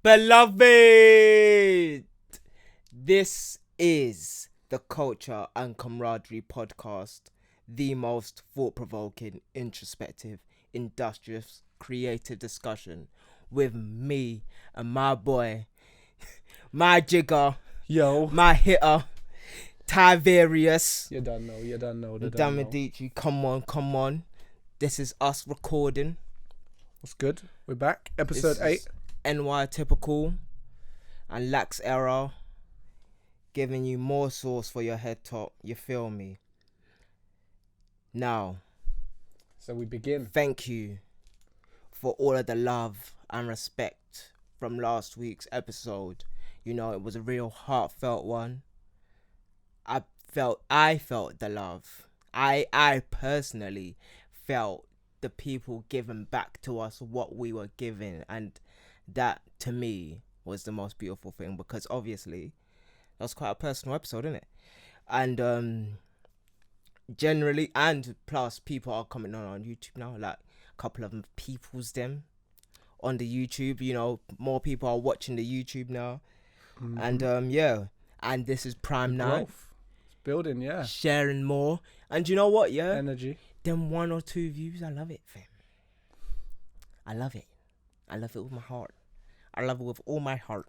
Beloved, this is the Culture and Camaraderie podcast, the most thought-provoking, introspective, industrious, creative discussion with me and my boy, my jigger, my hitter, Tiberius. You don't know. Damilare, come on. This is us recording. What's good? We're back. Episode 8. NY typical and lax error, giving you more sauce for your head top. You feel me? Now, so we begin. Thank you for all of the love and respect from last week's episode. You know, it was a real heartfelt one. I felt the love. I personally felt the people giving back to us what we were giving, and that to me was the most beautiful thing, because obviously that's quite a personal episode, isn't it? And generally, and plus people are coming on YouTube now, like a couple of people's them on the YouTube, you know, more people are watching the YouTube now. And and this is prime now. It's building, yeah. Sharing more. And you know what, yeah? Energy. Them 1 or 2 views, I love it, fam. I love it with my heart. I love it with all my heart.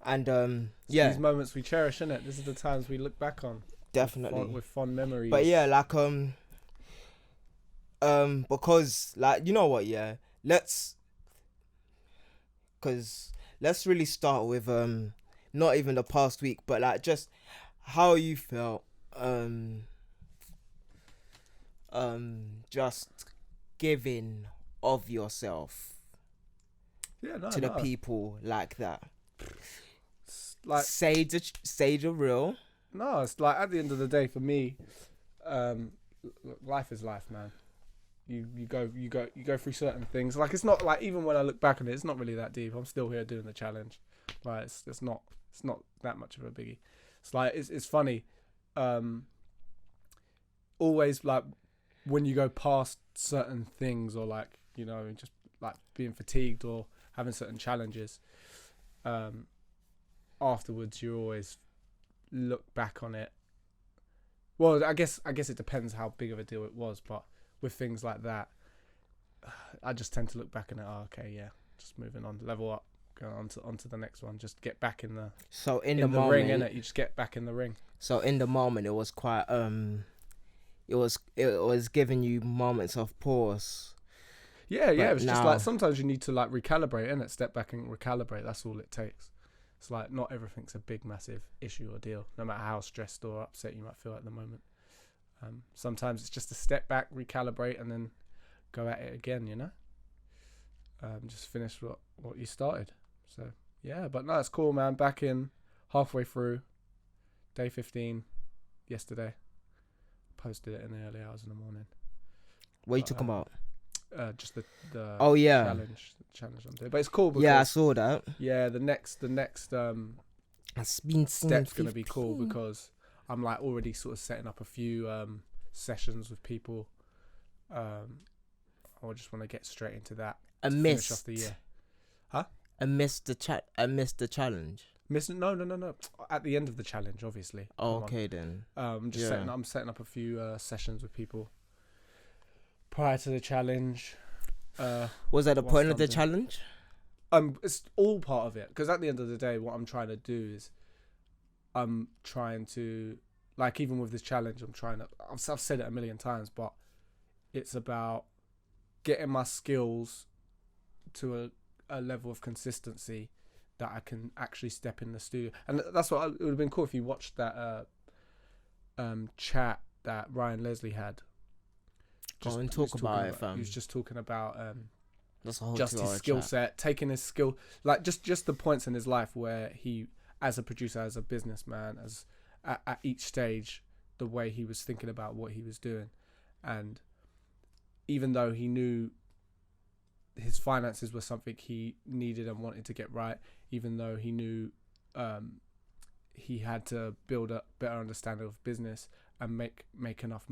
And These moments we cherish, innit? This is the times we look back on. Definitely. With fond memories. But yeah, like because like, you know what, yeah, let's really start with not even the past week, but like just how you felt just giving of yourself to the people like that. It's like Sage of real. No, it's like at the end of the day for me, life is life, man. You go through certain things. Like, it's not like, even when I look back on it, it's not really that deep. I'm still here doing the challenge. Like, it's not that much of a biggie. It's like it's funny. Always like when you go past certain things, or like, you know, just like being fatigued or having certain challenges, afterwards you always look back on it. Well, I guess it depends how big of a deal it was, but with things like that, I just tend to look back and okay, yeah, just moving on, level up, go onto the next one, just get back in the moment, ring, innit? You just get back in the ring. So in the moment, it was quite it was giving you moments of pause. Yeah, it was just like, sometimes you need to like recalibrate, innit? Step back and recalibrate. That's all it takes. It's like, not everything's a big, massive issue or deal, no matter how stressed or upset you might feel at the moment. Sometimes it's just a step back, recalibrate, and then go at it again, you know? Just finish what you started. So, yeah, but no, it's cool, man. Back in halfway through, day 15, yesterday. Posted it in the early hours in the morning. What are you talking about? Just the challenge I'm doing, but it's cool because I saw that. Yeah, the next step's gonna be cool, because I'm like already sort of setting up a few sessions with people. I just want to get straight into that. Finish off the year. Huh? I missed the challenge. No. At the end of the challenge, obviously. Oh, okay then. I'm setting up a few sessions with people prior to the challenge. Was that the point of the challenge? It's all part of it, because at the end of the day, what I'm trying to do is, I'm trying to, like, even with this challenge, I've said it a million times, but it's about getting my skills to a level of consistency that I can actually step in the studio. And that's what it would have been cool if you watched that chat that Ryan Leslie had. Go and talk about it, fam. He was just talking about that's a whole just his skill set, taking his skill, like just the points in his life where he, as a producer, as a businessman, as at each stage, the way he was thinking about what he was doing. And even though he knew his finances were something he needed and wanted to get right, even though he knew he had to build a better understanding of business and make enough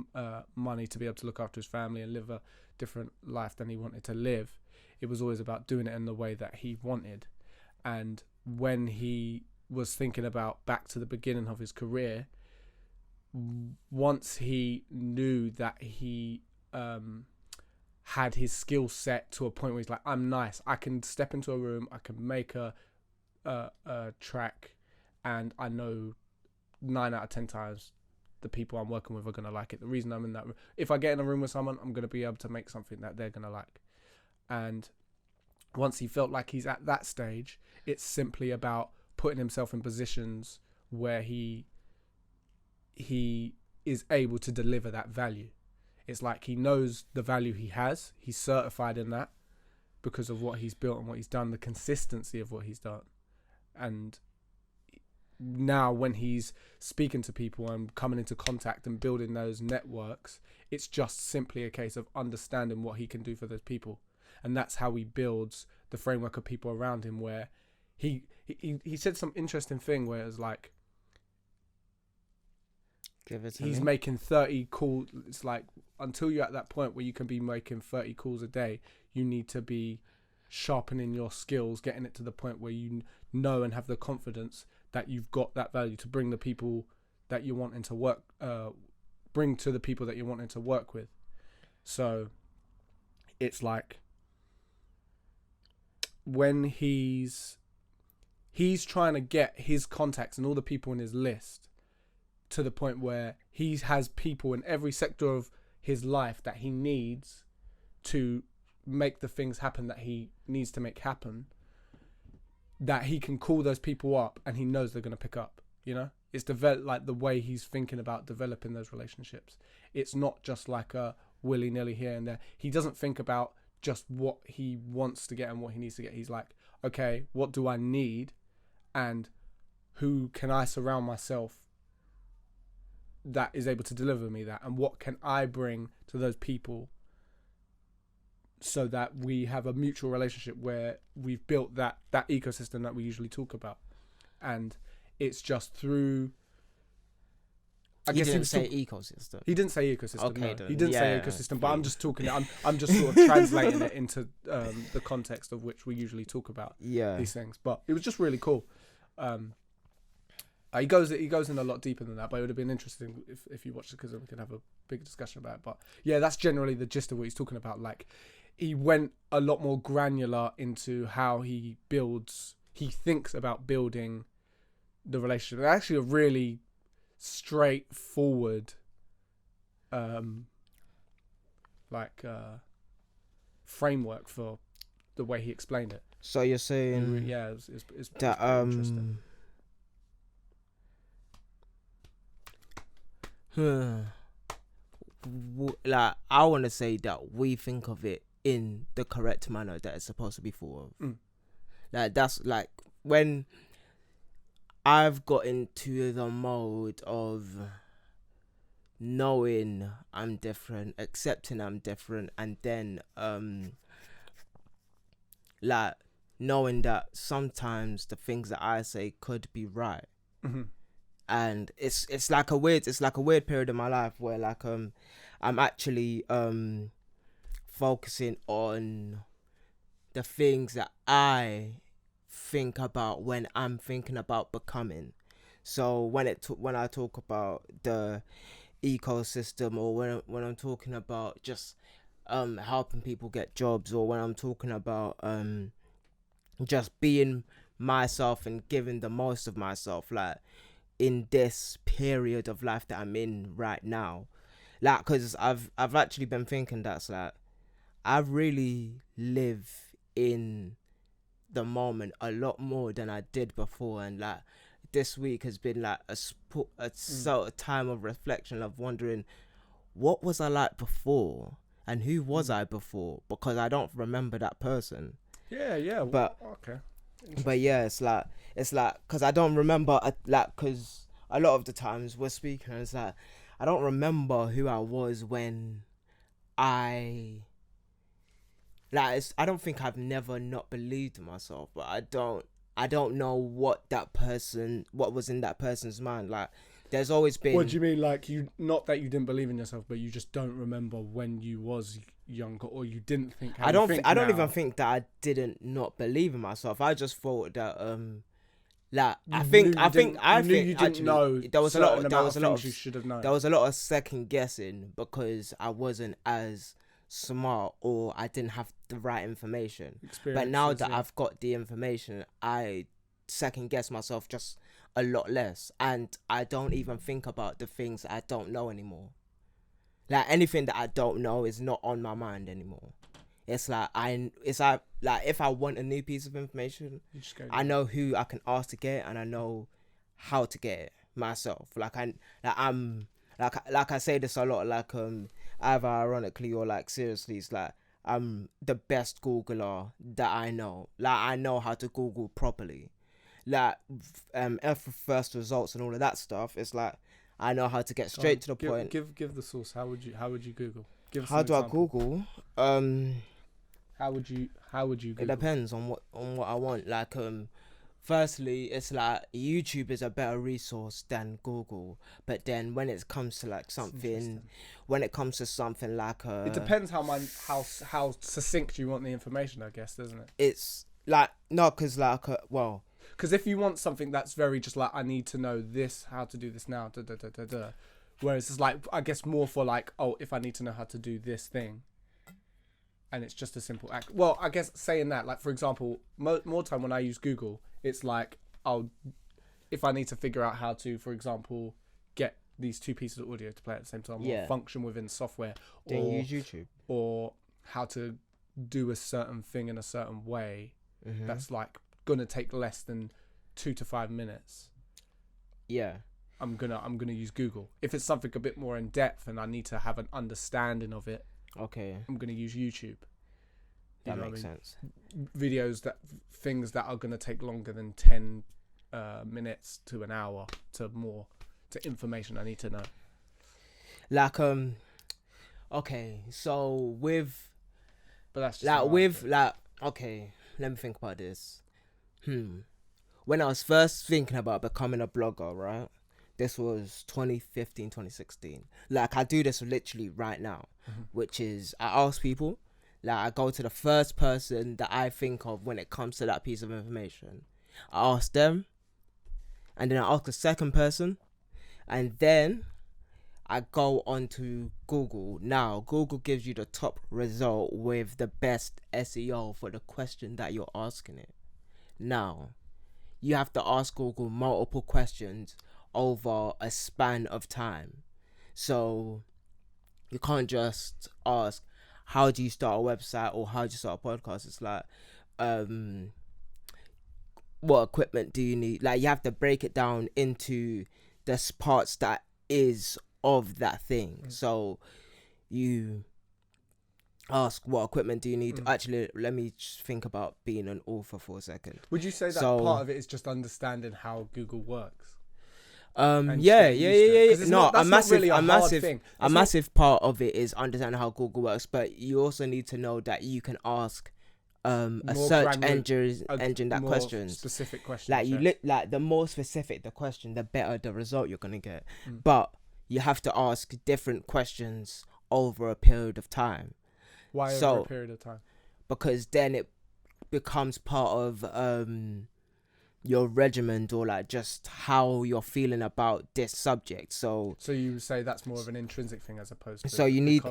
money to be able to look after his family and live a different life than he wanted to live, it was always about doing it in the way that he wanted. And when he was thinking about back to the beginning of his career, once he knew that he had his skill set to a point where he's like, I'm nice, I can step into a room, I can make a track, and I know 9 out of 10 times the people I'm working with are going to like it. The reason I'm in that room, if I get in a room with someone, I'm going to be able to make something that they're going to like. And once he felt like he's at that stage, it's simply about putting himself in positions where he is able to deliver that value. It's like he knows the value he has. He's certified in that because of what he's built and what he's done, the consistency of what he's done. And now when he's speaking to people and coming into contact and building those networks, it's just simply a case of understanding what he can do for those people. And that's how he builds the framework of people around him, where he said some interesting thing where it was like, he's making 30 calls. It's like, until you're at that point where you can be making 30 calls a day, you need to be sharpening your skills, getting it to the point where you know and have the confidence that you've got that value to bring the people that you want into work, bring to the people that you're wanting to work with. So it's like, when he's trying to get his contacts and all the people in his list to the point where he has people in every sector of his life that he needs to make the things happen that he needs to make happen, that he can call those people up and he knows they're going to pick up, you know? It's like the way he's thinking about developing those relationships. It's not just like a willy-nilly here and there. He doesn't think about just what he wants to get and what he needs to get. He's like, okay, what do I need, and who can I surround myself that is able to deliver me that, and what can I bring to those people so that we have a mutual relationship where we've built that ecosystem that we usually talk about. And it's just through, I guess he didn't say ecosystem. He didn't say ecosystem. Okay, no. He didn't say ecosystem, but I'm just talking. I'm just sort of translating it into the context of which we usually talk about these things. But it was just really cool. He goes in a lot deeper than that, but it would have been interesting if you watched it, because then we can have a big discussion about it. But yeah, that's generally the gist of what he's talking about. Like, he went a lot more granular into how he thinks about building the relationship. Actually, a really straightforward framework for the way he explained it. So you're saying it's that interesting. Like, I want to say that we think of it in the correct manner that it's supposed to be thought of. Like, that's like when I've got into the mode of knowing I'm different, accepting I'm different, and then like knowing that sometimes the things that I say could be right. Mm-hmm. And it's like a weird period in my life where like I'm actually focusing on the things that I think about when I'm thinking about becoming. So when I talk about the ecosystem, or when I'm talking about just helping people get jobs, or when I'm talking about just being myself and giving the most of myself, like in this period of life that I'm in right now, like, because I've actually been thinking that's like I really live in the moment a lot more than I did before, and like this week has been like a sort of time of reflection, of wondering what was I like before and who was I before, because I don't remember that person. But okay. But yeah, it's like because I don't remember, like, because a lot of the times we're speaking and it's like I don't remember who I was when I don't think I've never not believed in myself, but I don't know what was in that person's mind. Like, there's always been. What do you mean? Like, you, not that you didn't believe in yourself, but you just don't remember when you was younger, or you didn't think how I you don't. think I don't now? even think that I didn't not believe in myself. I just thought that like You knew you didn't actually know there was a lot. certain There amount was a of lot things of you should have known. there was a lot of second guessing because I wasn't as smart or I didn't have the right information. But now that I've got the information, I second guess myself just a lot less, and I don't even think about the things I don't know anymore. Like anything that I don't know is not on my mind anymore. It's like if I want a new piece of information, I know who I can ask to get it, and I know how to get it myself. Like I say this a lot. Like either ironically or like seriously, it's like I'm the best Googler that I know. Like I know how to Google properly. Like F first results and all of that stuff. It's like I know how to get straight to the point. Give the source. How would you Google? Give us How an do example. I Google? How would you Google? It depends on what I want. Like firstly, it's like YouTube is a better resource than Google. But then when it comes to like something like it depends how succinct you want the information, I guess, doesn't it? It's like no, because like because if you want something that's very just like, I need to know this, how to do this now, whereas it's like, I guess more for like, oh, if I need to know how to do this thing, and it's just a simple act. Well, I guess saying that, like for example, more time when I use Google, it's like, if I need to figure out how to, for example, get these two pieces of audio to play at the same time, or function within software, then use YouTube, or how to do a certain thing in a certain way, that's like gonna take less than 2 to 5 minutes. I'm gonna use Google. If it's something a bit more in depth and I need to have an understanding of it, I'm gonna use YouTube. That makes sense. Videos things that are gonna take longer than 10 minutes to an hour to information I need to know. Like okay, so with but that's just like with like okay, let me think about this. When I was first thinking about becoming a blogger, right? This was 2015, 2016. Like I do this literally right now, which is I ask people, like I go to the first person that I think of when it comes to that piece of information. I ask them, and then I ask the second person, and then I go onto Google. Now, Google gives you the top result with the best SEO for the question that you're asking it. Now, you have to ask Google multiple questions over a span of time. So, you can't just ask, how do you start a website or how do you start a podcast? It's like, what equipment do you need? Like, you have to break it down into the parts that is of that thing. So you ask, what equipment do you need? Actually, let me just think about being an author for a second. Would you say that part of it is just understanding how Google works? Yeah. No, a massive part of it is understanding how Google works, but you also need to know that you can ask a search engine that questions specific questions. Like like the more specific the question, the better the result you're gonna get. But you have to ask different questions over a period of time. Why over a period of time? Because then it becomes part of your regimen, or like just how you're feeling about this subject. So you say that's more of an intrinsic thing as opposed to. So you need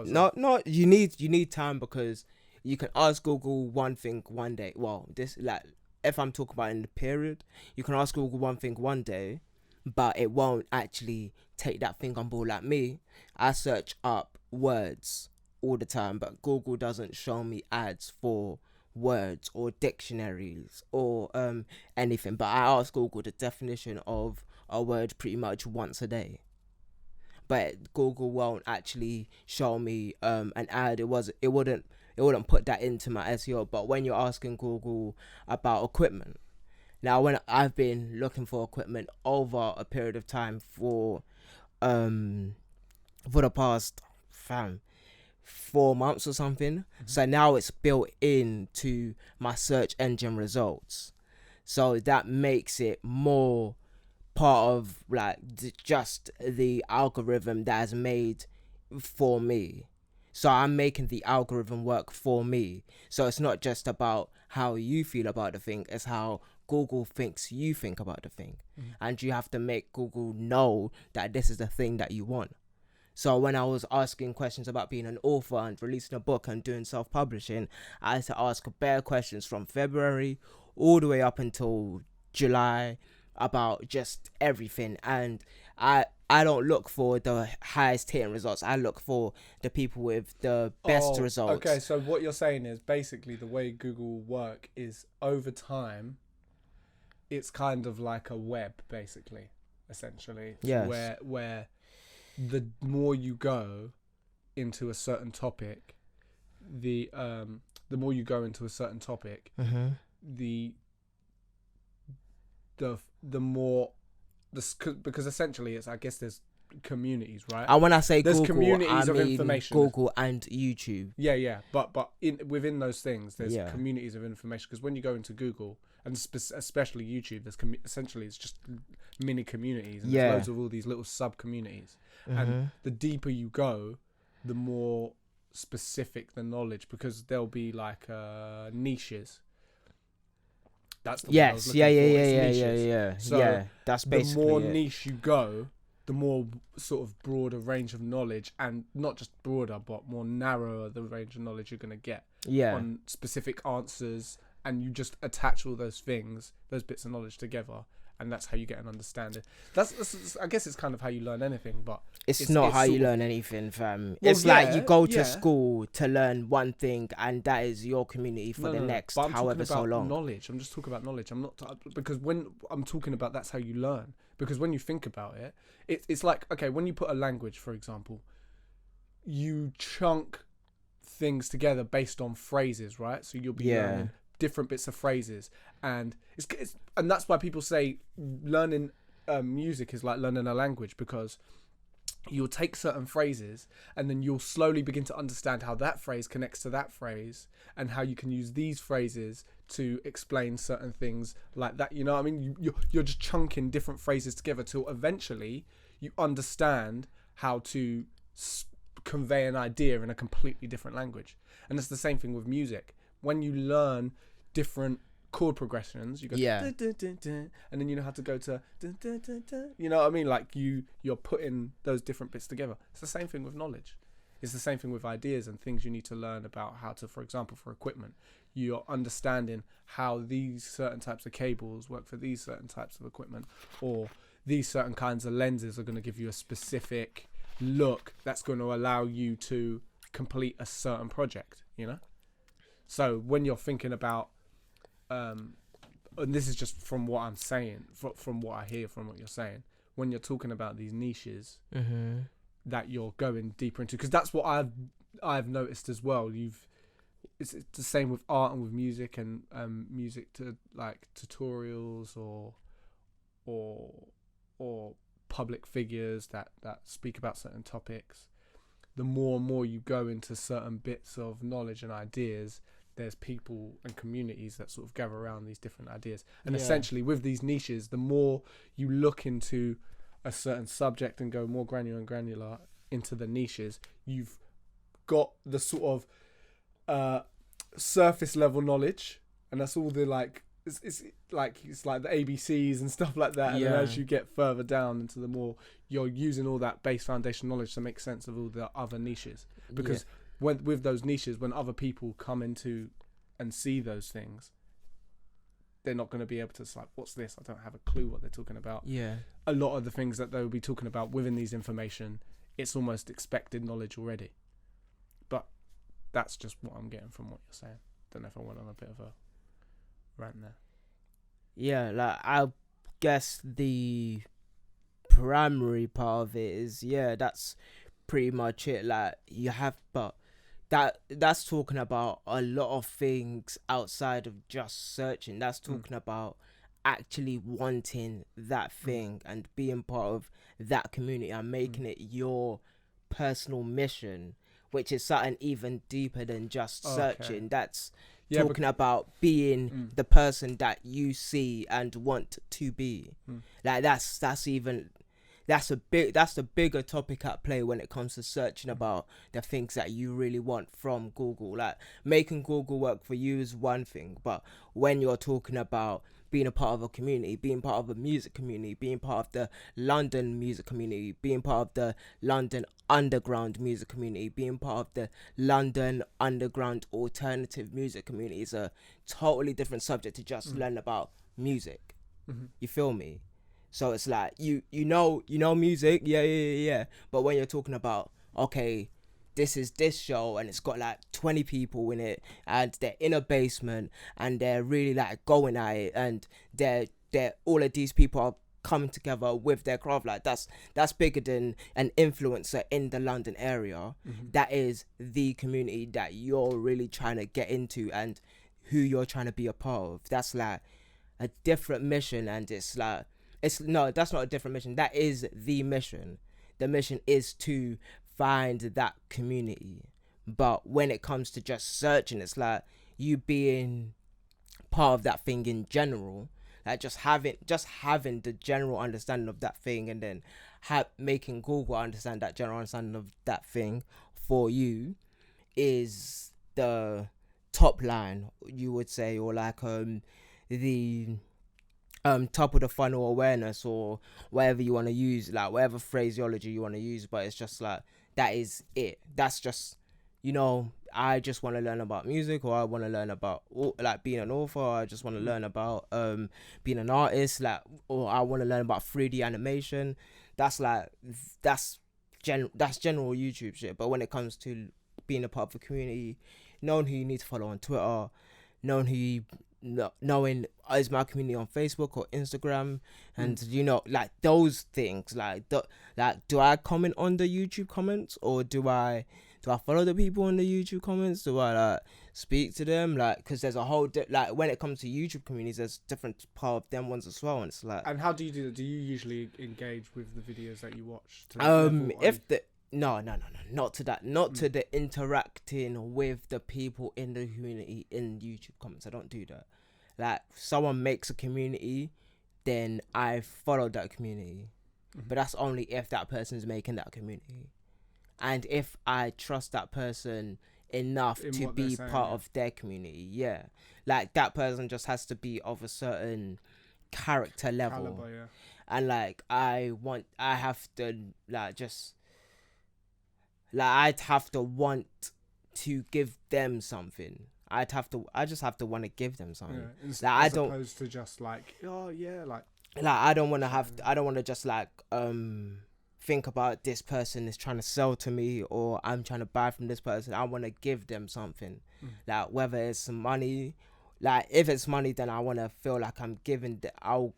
you need time, because you can ask Google one thing one day. Well, this like if I'm talking about in the period, you can ask Google one thing one day, but it won't actually take that thing on board. Like me, I search up words all the time, but Google doesn't show me ads for words or dictionaries or anything. But I ask Google the definition of a word pretty much once a day. But Google won't actually show me an ad. It wouldn't put that into my SEO. But when you're asking Google about equipment, now when I've been looking for equipment over a period of time for the past 4 months or something, so now it's built into my search engine results, so that makes it more part of like just the algorithm that is made for me. So I'm making the algorithm work for me. So it's not just about how you feel about the thing, it's how Google thinks you think about the thing. And you have to make Google know that this is the thing that you want. So when I was asking questions about being an author and releasing a book and doing self-publishing, I had to ask bare questions from February all the way up until July about just everything. And I don't look for the highest hitting results. I look for the people with the best results. Okay, so what you're saying is basically the way Google will work is over time, it's kind of like a web, basically, essentially. Yes. Where the more you go into a certain topic, the more you go into a certain topic, the more because essentially it's, I guess there's communities, right? And when I say there's Google, communities I of mean information. Google and YouTube. Yeah, but within those things, there's communities of information. Because when you go into Google and especially YouTube, there's essentially it's just mini communities, and there's loads of all these little sub communities. And the deeper you go, the more specific the knowledge, because there'll be like niches. That's the word I was looking for. Yeah. So yeah, that's basically the more it. niche you go, the more sort of broader range of knowledge, and not just broader, but more narrower the range of knowledge you're going to get on specific answers, and you just attach all those things, those bits of knowledge together, and that's how you get an understanding. That's I guess it's kind of how you learn anything, but it's not how you learn anything, fam. Well, it's like you go to school to learn one thing, and that is your community for the next however so long. Knowledge. I'm just talking about knowledge. I'm not because when I'm talking about that's how you learn. Because when you think about it, it's like, okay, when you put a language, for example, you chunk things together based on phrases, right? So you'll be learning different bits of phrases, and and that's why people say learning music is like learning a language, because you'll take certain phrases and then you'll slowly begin to understand how that phrase connects to that phrase, and how you can use these phrases to explain certain things like that. You know what I mean? You're just chunking different phrases together till eventually you understand how to convey an idea in a completely different language. And it's the same thing with music. When you learn different chord progressions, you go dun, dun, dun, dun, and then you know how to go to dun, dun, dun, dun. You know what I mean? Like you're putting those different bits together. It's the same thing with knowledge. It's the same thing with ideas and things you need to learn about how to, for example, for equipment, you're understanding how these certain types of cables work for these certain types of equipment, or these certain kinds of lenses are going to give you a specific look that's going to allow you to complete a certain project, you know? So when you're thinking about, and this is just from what I'm saying, from what I hear from what you're saying, when you're talking about these niches that you're going deeper into, because that's what I've noticed as well. It's the same with art and with music, and music to like tutorials or public figures that speak about certain topics. The more and more you go into certain bits of knowledge and ideas, there's people and communities that sort of gather around these different ideas. And essentially with these niches, the more you look into a certain subject and go more granular into the niches, you've got the sort of surface level knowledge, and that's all the like it's like the ABCs and stuff like that. And then as you get further down into the more, you're using all that base foundation knowledge to make sense of all the other niches, because with those niches, when other people come into and see those things, they're not going to be able to, like, what's this? I don't have a clue what they're talking about. A lot of the things that they'll be talking about within these information, it's almost expected knowledge already. But that's just what I'm getting from what you're saying. Don't know if I went on a bit of a rant there. Yeah, like, I guess the primary part of it is, that's pretty much it. Like, you have, but that's talking about a lot of things outside of just searching. That's talking about actually wanting that thing and being part of that community and making it your personal mission, which is something even deeper than just searching. That's talking about being the person that you see and want to be. Like, that's even, that's the bigger topic at play when it comes to searching about the things that you really want from Google. Like, making Google work for you is one thing, but when you're talking about being a part of a community, being part of a music community, being part of the London music community, being part of the London underground music community, being part of the London underground alternative music community is a totally different subject to just learn about music. You feel me? So it's like you know music, yeah. But when you're talking about, okay, this is this show and it's got like 20 people in it and they're in a basement and they're really like going at it and they're all of these people are coming together with their craft, like that's bigger than an influencer in the London area. That is the community that you're really trying to get into and who you're trying to be a part of. That's like a different mission, and it's like, no, that's not a different mission. That is the mission. The mission is to find that community. But when it comes to just searching, it's like you being part of that thing in general, like just having the general understanding of that thing, and then making Google understand that general understanding of that thing for you is the top line, you would say, or like the top of the funnel awareness, or whatever you want to use, like whatever phraseology you want to use. But it's just like, that is it. That's just, I just want to learn about music, or I want to learn about like being an author, or I just want to learn about being an artist, like, or I want to learn about 3D animation. That's like, that's general YouTube shit. But when it comes to being a part of a community, knowing who you need to follow on Twitter, knowing is my community on Facebook or Instagram, and like those things, like do I comment on the YouTube comments, or do I follow the people in the YouTube comments? Do I like speak to them? Like, because there's a whole like when it comes to YouTube communities, there's different part of them ones as well, and it's like. And how do you do that? Do you usually engage with the videos that you watch? Not to that. Not to the interacting with the people in the community in YouTube comments. I don't do that. Like, someone makes a community, then I follow that community. But that's only if that person's making that community. And if I trust that person enough to be part of their community. Yeah. Like, that person just has to be of a certain character level. Caliber, yeah. And like, I'd have to want to give them something. I just have to want to give them something. Yeah, as opposed to just like, oh yeah, like I don't want to just like think about this person is trying to sell to me, or I'm trying to buy from this person. I want to give them something. Like, whether it's some money, like if it's money, then I want to feel like I'll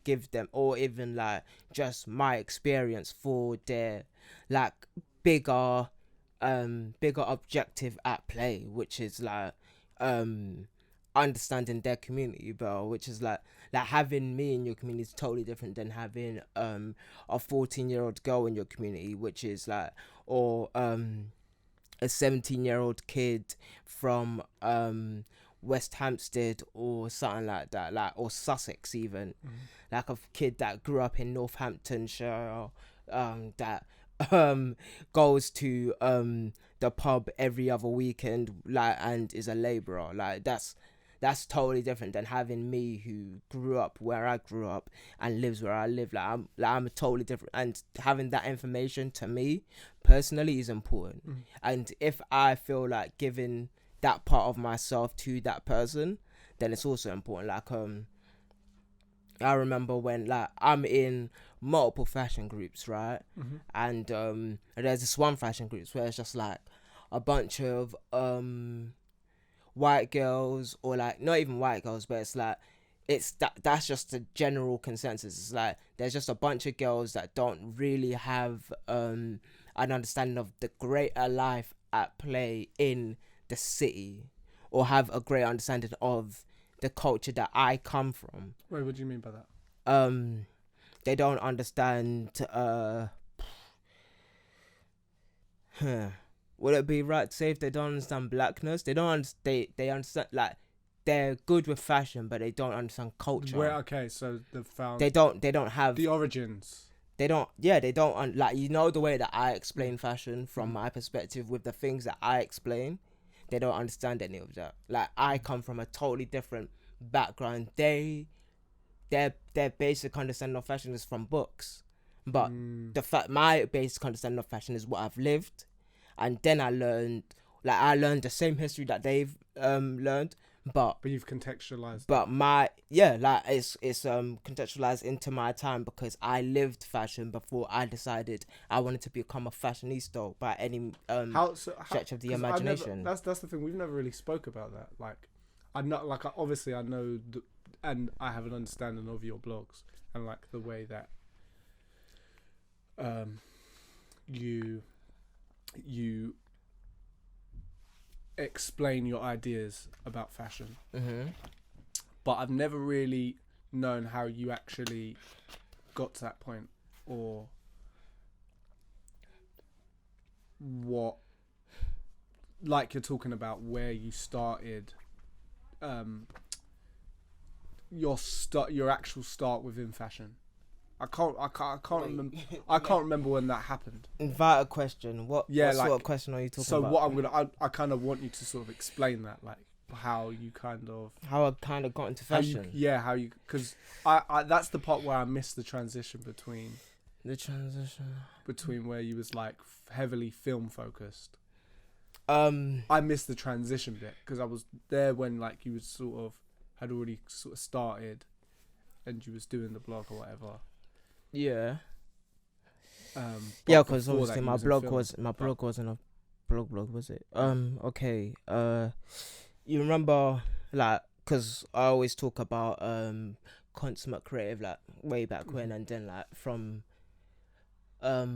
give them, or even like just my experience for their like bigger objective at play, which is like understanding their community, bro, which is like having me in your community is totally different than having a 14-year-old girl in your community, which is like, or a 17-year-old kid from West Hampstead or something like that, like, or Sussex even, like a kid that grew up in Northamptonshire, that goes to the pub every other weekend, like, and is a labourer. Like, that's totally different than having me who grew up where I grew up and lives where I live. I'm totally different, and having that information to me personally is important. And if I feel like giving that part of myself to that person, then it's also important. Like, I remember when, like, I'm in multiple fashion groups, right? And there's this one fashion group where it's just like a bunch of white girls, or like not even white girls, but it's like that's just a general consensus. It's like there's just a bunch of girls that don't really have an understanding of the greater life at play in the city, or have a great understanding of the culture that I come from. Wait, what do you mean by that? They don't understand. Would it be right to say if they don't understand blackness? They understand, like, they're good with fashion, but they don't understand culture. So they don't have the origins. they don't. Yeah, they don't. Like, you know, the way that I explain fashion from my perspective with the things that I explain, they don't understand any of that. Like, I come from a totally different background. Their basic understanding of fashion is from books, but my basic understanding of fashion is what I've lived, and then I learned the same history that they've learned, but you've contextualized. But it's contextualized into my time because I lived fashion before I decided I wanted to become a fashionista by any stretch of the imagination. That's the thing, we've never really spoke about that. Like, obviously I know and I have an understanding of your blogs and like the way that you explain your ideas about fashion, but I've never really known how you actually got to that point, or what, like you're talking about where you started, your actual start within fashion. I can't remember. I can't remember when that happened. Invite a question. What sort of question are you talking about? So I kind of want you to sort of explain that, like how I kind of got into fashion. Because I that's the part where I missed the transition between where you was like heavily film focused. I missed the transition bit because I was there when like you was had already sort of started, and you was doing the blog or whatever. Yeah. Because obviously my blog wasn't a blog, was it? Okay. You remember, like, because I always talk about consummate creative, like way back when, and then like from like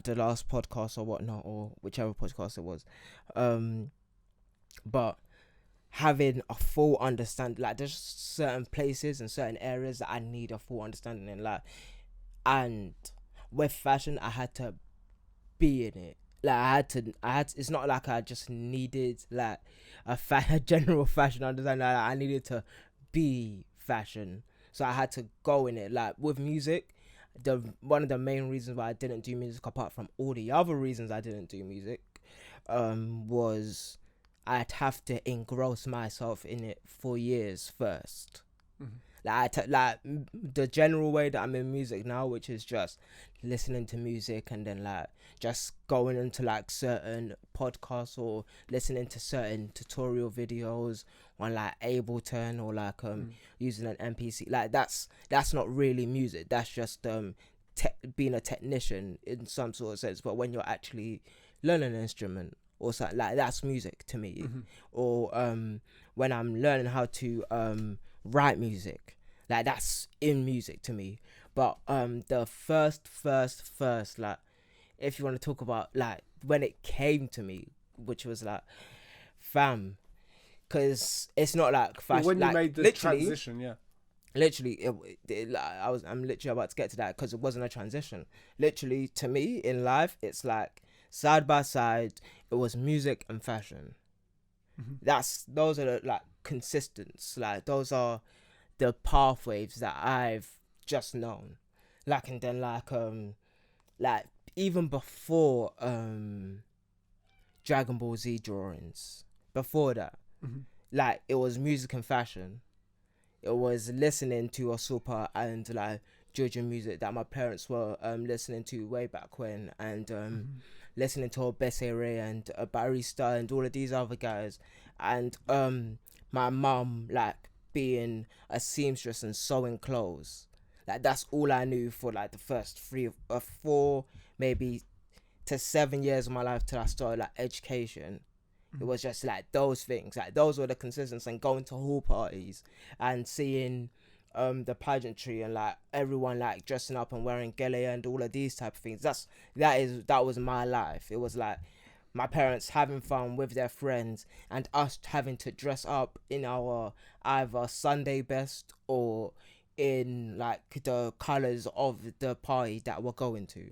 the last podcast or whatnot, or whichever podcast it was, but having a full understanding, like there's certain places and certain areas that I need a full understanding in, like, and with fashion I had to be in it. Like I had to it's not like I just needed like a general fashion understanding. Like, I needed to be fashion, so I had to go in it. Like with music, one of the main reasons why I didn't do music, apart from all the other reasons I didn't do music, was I'd have to engross myself in it for years first. Like the general way that I'm in music now, which is just listening to music and then like just going into like certain podcasts or listening to certain tutorial videos on like Ableton or like using an MPC. Like that's not really music. That's just being a technician in some sort of sense. But when you're actually learning an instrument or something, like that's music to me. Or when I'm learning how to write music, like that's in music to me. But the first like, if you want to talk about like when it came to me, which was like fam, because it's not like fashion. When you made the transition, literally I'm literally about to get to that, because it wasn't a transition. Literally to me in life, it's like side by side, it was music and fashion. Those are the like consistents, like those are the pathways that I've just known. Like, and then like even before Dragon Ball Z drawings, before that, like it was music and fashion. It was listening to Osopa and like Georgian music that my parents were listening to way back when, and listening to Obesere and Barista and all of these other guys, and my mum like being a seamstress and sewing clothes. Like that's all I knew for like the first 3 or 4 maybe to 7 years of my life till I started like education. It was just like those things, like those were the consistence, and going to hall parties and seeing the pageantry and like everyone like dressing up and wearing gele and all of these type of things. That was my life. It was like my parents having fun with their friends and us having to dress up in our either Sunday best or in like the colours of the party that we're going to.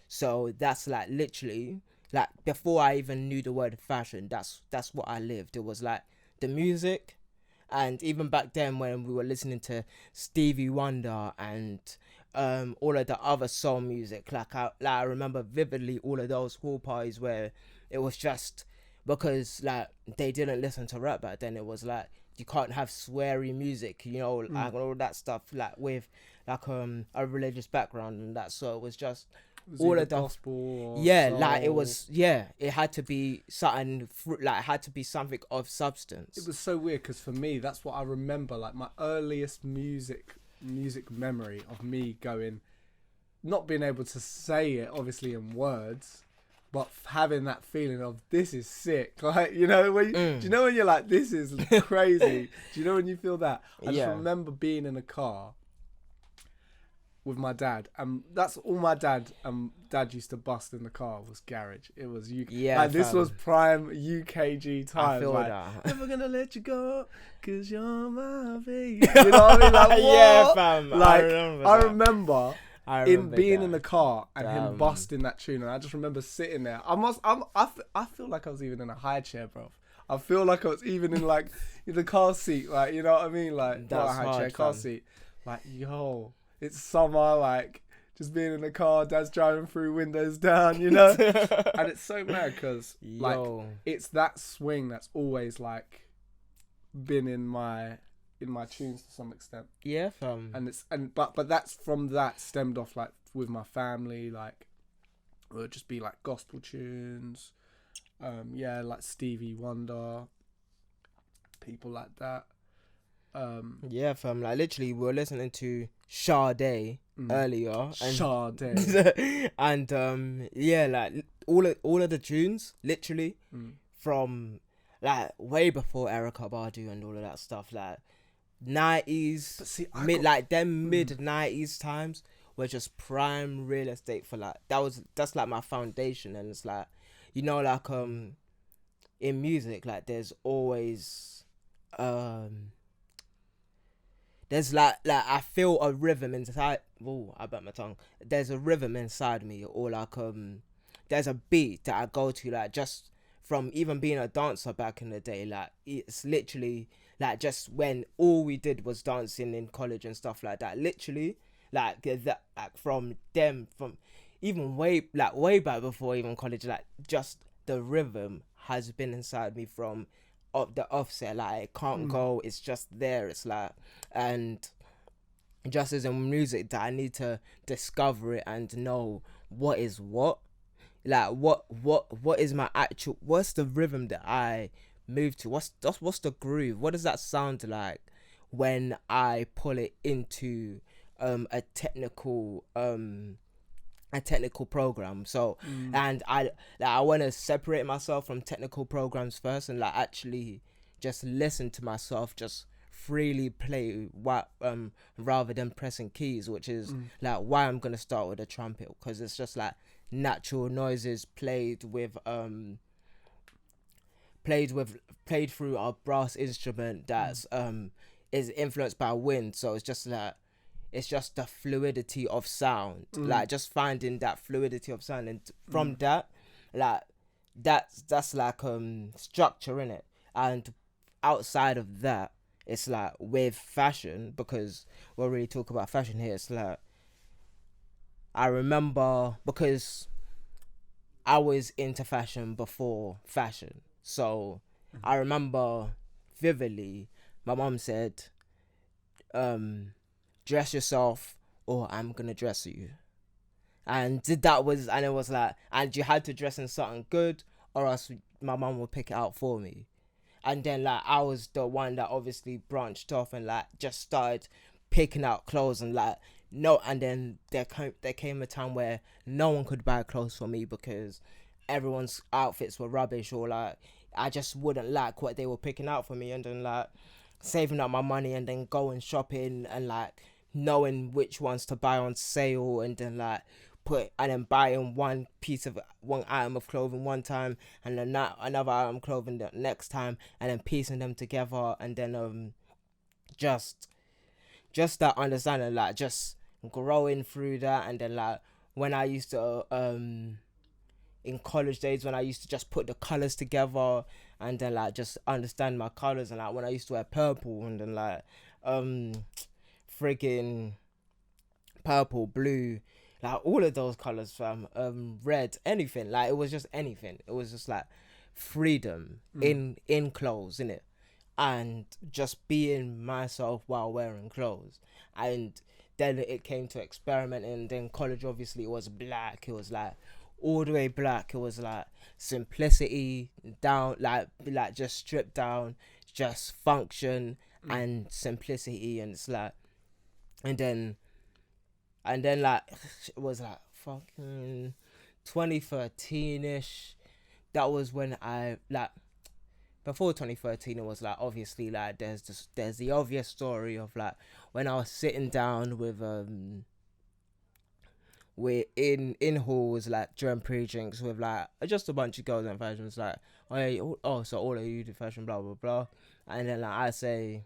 So that's like literally like before I even knew the word fashion, that's what I lived. It was like the music, and even back then when we were listening to Stevie Wonder and all of the other soul music. Like I remember vividly all of those hall parties where it was just because like they didn't listen to rap back then. It was like you can't have sweary music, you know, like all that stuff, like with like a religious background and that. So it was just all of the gospel. Yeah, like it was. Yeah, it had to be something. Like it had to be something of substance. It was so weird because for me, that's what I remember. Like my earliest music memory of me going, not being able to say it obviously in words, but having that feeling of this is sick. Like, you know, when do you know when you're like, this is crazy? Do you know when you feel that? I just remember being in a car with my dad, and that's all my dad used to bust in the car was garage. It was UK. Yeah, like, this was prime UKG time. I feel like, that. Never gonna let you go, 'cause you're my baby. You know what I mean? Like, what? Yeah, fam. Like, I remember being in the car and him busting that tune, and I just remember sitting there. I feel like I was even in a high chair, bro. I feel like I was even in like the car seat, like, you know what I mean? Like, not a high chair, car seat. Like, yo. It's summer, like, just being in the car, dad's driving through, windows down, you know? And it's so mad because, like, it's that swing that's always, like, been in my tunes to some extent. Yeah, fam. But that's from that stemmed off, like, with my family, like, it would just be, like, gospel tunes, like Stevie Wonder, people like that. Yeah, fam. Like literally, we were listening to Sade earlier. Sade. And yeah, like all of the tunes, literally, from like way before Erykah Badu and all of that stuff, like 90s, mid 90s times were just prime real estate for like that's like my foundation. And it's like, you know, like in music, like there's always there's like I feel a rhythm inside. Oh, I bit my tongue. There's a rhythm inside me, or like there's a beat that I go to, like just from even being a dancer back in the day. Like it's literally like just when all we did was dancing in college and stuff like that. Literally, like that, like from even way back before even college. Like just the rhythm has been inside me from the offset. Like it can't go, it's just there. It's like, and just as in music, that I need to discover it and know what is what. Like what is my actual, what's the rhythm that I move to, what's the groove, what does that sound like when I pull it into a technical program. So and I want to separate myself from technical programs first and like actually just listen to myself just freely play rather than pressing keys, which is like why I'm gonna start with a trumpet, because it's just like natural noises played through our brass instrument that's is influenced by wind. So it's just like, it's just the fluidity of sound, like just finding that fluidity of sound, and from that, like that's like structure in it. And outside of that, it's like with fashion, because we'll really talk about fashion here. It's like I remember, because I was into fashion before fashion, so I remember vividly my mom said, dress yourself or I'm gonna dress you. And it was like, and you had to dress in something good or else my mum would pick it out for me. And then like I was the one that obviously branched off and like just started picking out clothes, and like no, and then there came a time where no one could buy clothes for me because everyone's outfits were rubbish, or like I just wouldn't like what they were picking out for me. And then like saving up my money and then going shopping and like knowing which ones to buy on sale, and then like buying one item of clothing one time and then another item of clothing the next time, and then piecing them together, and then just that understanding, like just growing through that. And then like when I used to in college days, when I used to just put the colors together and then like just understand my colors, and like when I used to wear purple, and then like freaking purple, blue, like all of those colors, red, anything. Like it was just anything. It was just like freedom in clothes, innit? And just being myself while wearing clothes. And then it came to experimenting. And then college, obviously, it was black. It was like all the way black. It was like simplicity down, like just stripped down, just function and simplicity. And it's like, and then like it was like fucking 2013ish. That was when I like, before 2013 it was like, obviously, like there's the obvious story of like when I was sitting down with we're in halls, like during pre-drinks with like just a bunch of girls in fashion. It's like, oh yeah, so all of you do fashion, blah blah blah. And then like I say,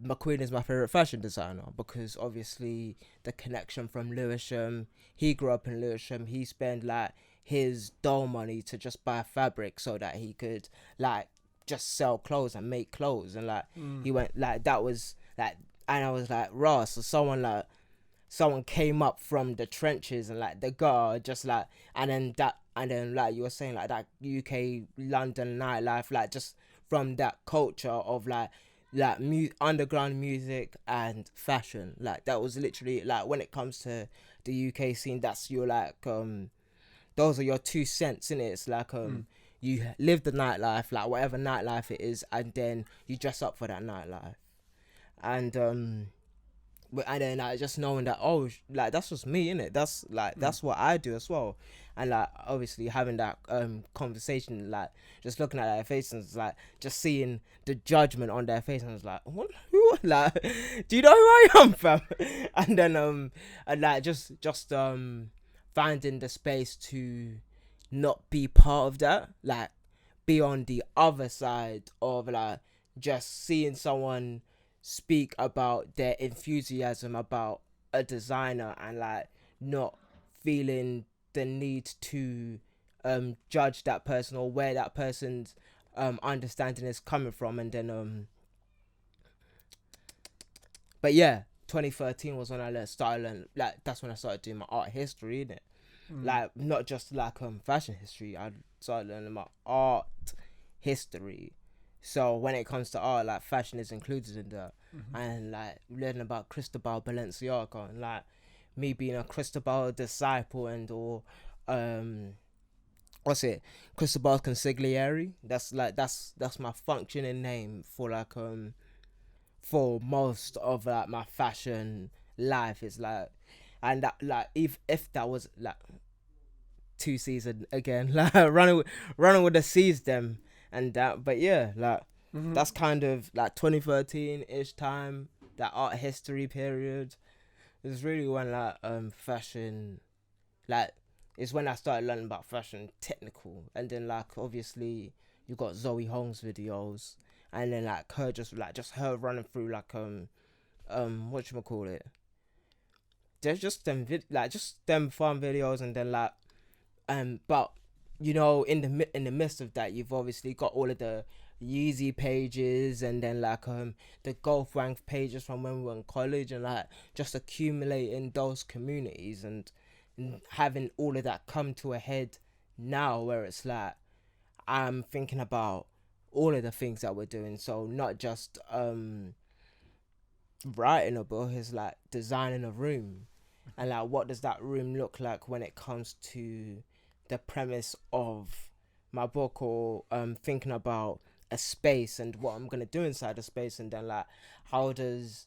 McQueen is my favorite fashion designer because obviously the connection from Lewisham. He grew up in Lewisham. He spent like his dough money to just buy fabric so that he could like just sell clothes and make clothes. And like he went like, that was like, and I was like, Ross, so someone came up from the trenches and like the guard just like, and then like you were saying, like that UK London nightlife, like just from that culture of like underground music and fashion. Like that was literally like, when it comes to the UK scene, that's your like those are your 2 cents in it. It's like you live the nightlife, like whatever nightlife it is, and then you dress up for that nightlife. And then like just knowing that, oh, like that's just me, innit? That's like that's what I do as well. And like obviously having that conversation, like just looking at their faces, and like just seeing the judgment on their face, and I was like, what? Who? Like, do you know who I am, fam? And then and like just finding the space to not be part of that, like be on the other side of like just seeing someone speak about their enthusiasm about a designer and like not feeling the need to judge that person or where that person's understanding is coming from. And then but yeah, 2013 was when I started learning, like that's when I started doing my art history, innit? Like not just like fashion history. I started learning my art history. So when it comes to art, like fashion is included in that. And like learning about Cristobal Balenciaga, and like me being a Cristobal disciple, and or what's it, Cristobal Consigliere. That's my functioning name for like for most of like my fashion life. Is like, and that like if that was like 2 season again, like running with the seas them and that. But yeah, like that's kind of like 2013-ish time, that art history period. It's really when like fashion, like it's when I started learning about fashion technical. And then like obviously you got Zoe Holmes videos, and then like her just her running through like whatchamacallit, there's just them just them fun videos. And then like but you know, in the midst of that, you've obviously got all of the Yeezy pages, and then like the golf rank pages from when we were in college, and like just accumulating those communities and having all of that come to a head now, where it's like I'm thinking about all of the things that we're doing. So not just writing a book, it's like designing a room, and like what does that room look like when it comes to the premise of my book, or thinking about a space and what I'm gonna do inside the space. And then like how does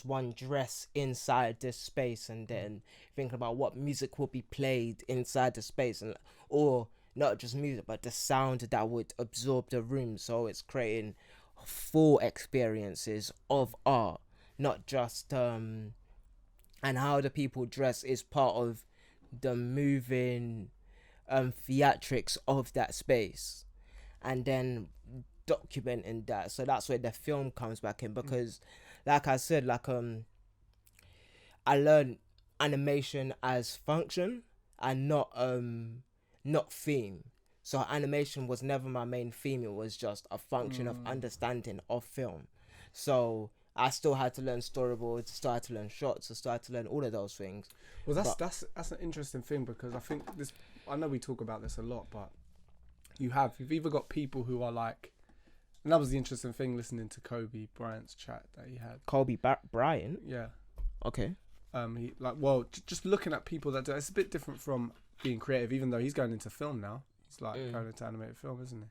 one dress inside this space, and then thinking about what music will be played inside the space, and or not just music but the sound that would absorb the room, so it's creating full experiences of art, not just and how the people dress is part of the moving theatrics of that space, and then documenting that. So that's where the film comes back in, because like I said, like I learned animation as function and not theme. So animation was never my main theme, it was just a function of understanding of film. So I still had to learn storyboards, still had to learn shots, I still had to learn all of those things. Well, that's an interesting thing, because I think this. I know we talk about this a lot, but you've either got people who are like, and that was the interesting thing listening to Kobe Bryant's chat that he had. Kobe Bryant? Yeah. Okay. He just looking at people that do it's a bit different from being creative, even though he's going into film now. He's like going into animated film, isn't he?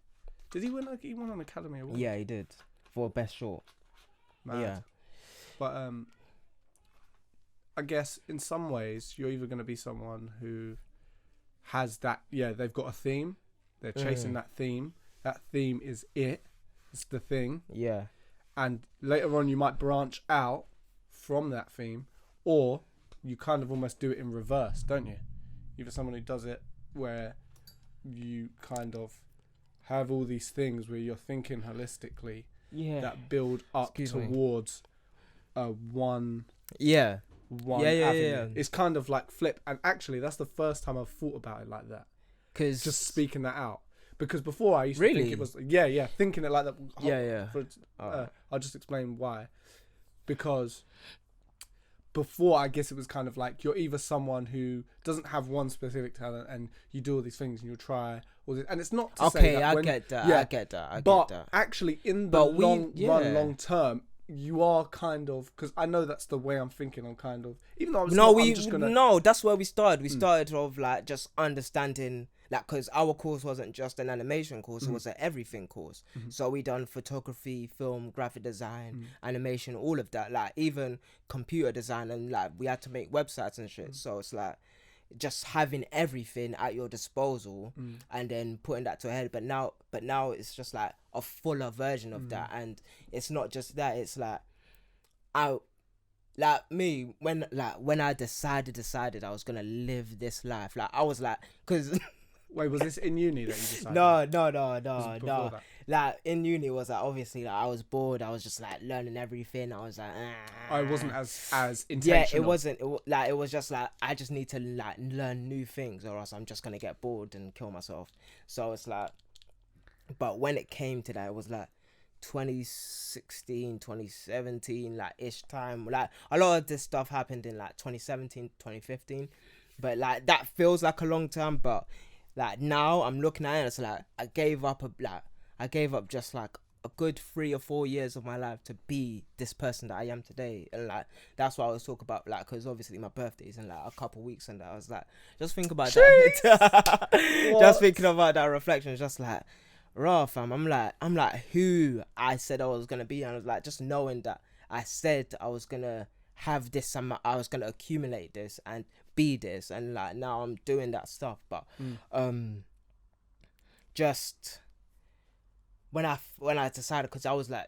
Did he win? He won an Academy Award. Yeah, he did for best short. Mad. Yeah. But I guess in some ways you're either going to be someone who has that. Yeah, they've got a theme. They're chasing that theme. That theme is it. It's the thing. Yeah. And later on, you might branch out from that theme, or you kind of almost do it in reverse, don't you? Either someone who does it where you kind of have all these things where you're thinking holistically that build up towards one avenue. Yeah. It's kind of like flip. And actually, that's the first time I've thought about it like that. Because just speaking that out. Because before I used to think it was thinking it like that. I'll just explain why. Because before, I guess it was kind of like you're either someone who doesn't have one specific talent and you do all these things and you'll try all this, and it's not to say that I get that. But actually, in the long term, you are kind of, because I know that's the way I'm thinking. I'm kind of, even though that's where we started. We started off like just understanding. Like, because our course wasn't just an animation course, it was an everything course. So we done photography, film, graphic design, animation, all of that. Like, even computer design, and like we had to make websites and shit. So it's like just having everything at your disposal and then putting that to a head. But now it's just like a fuller version of that. And it's not just that. It's like when I decided I was gonna live this life. Like, I was like, because. Wait, was this in uni that you decided? No. Like, in uni was like, obviously, like, I was bored. I was just like learning everything. I was like, it wasn't as intentional. Yeah, it wasn't. It was just like, I just need to like learn new things, or else I'm just gonna get bored and kill myself. So it's like, but when it came to that, it was like 2016, 2017, like ish time. Like, a lot of this stuff happened in like 2017, 2015, but like that feels like a long time, but. Like, now I'm looking at it, it's like I gave up just like a good 3 or 4 years of my life to be this person that I am today. And like, that's what I was talking about, like, because obviously my birthday's in like a couple weeks, and I was like, just think about that. Just thinking about that reflection, just like, raw fam, I'm like who I said I was gonna be. And I was like, just knowing that I said I was gonna have this, I was gonna accumulate this and be this, and like now I'm doing that stuff. But just when I decided, because I was like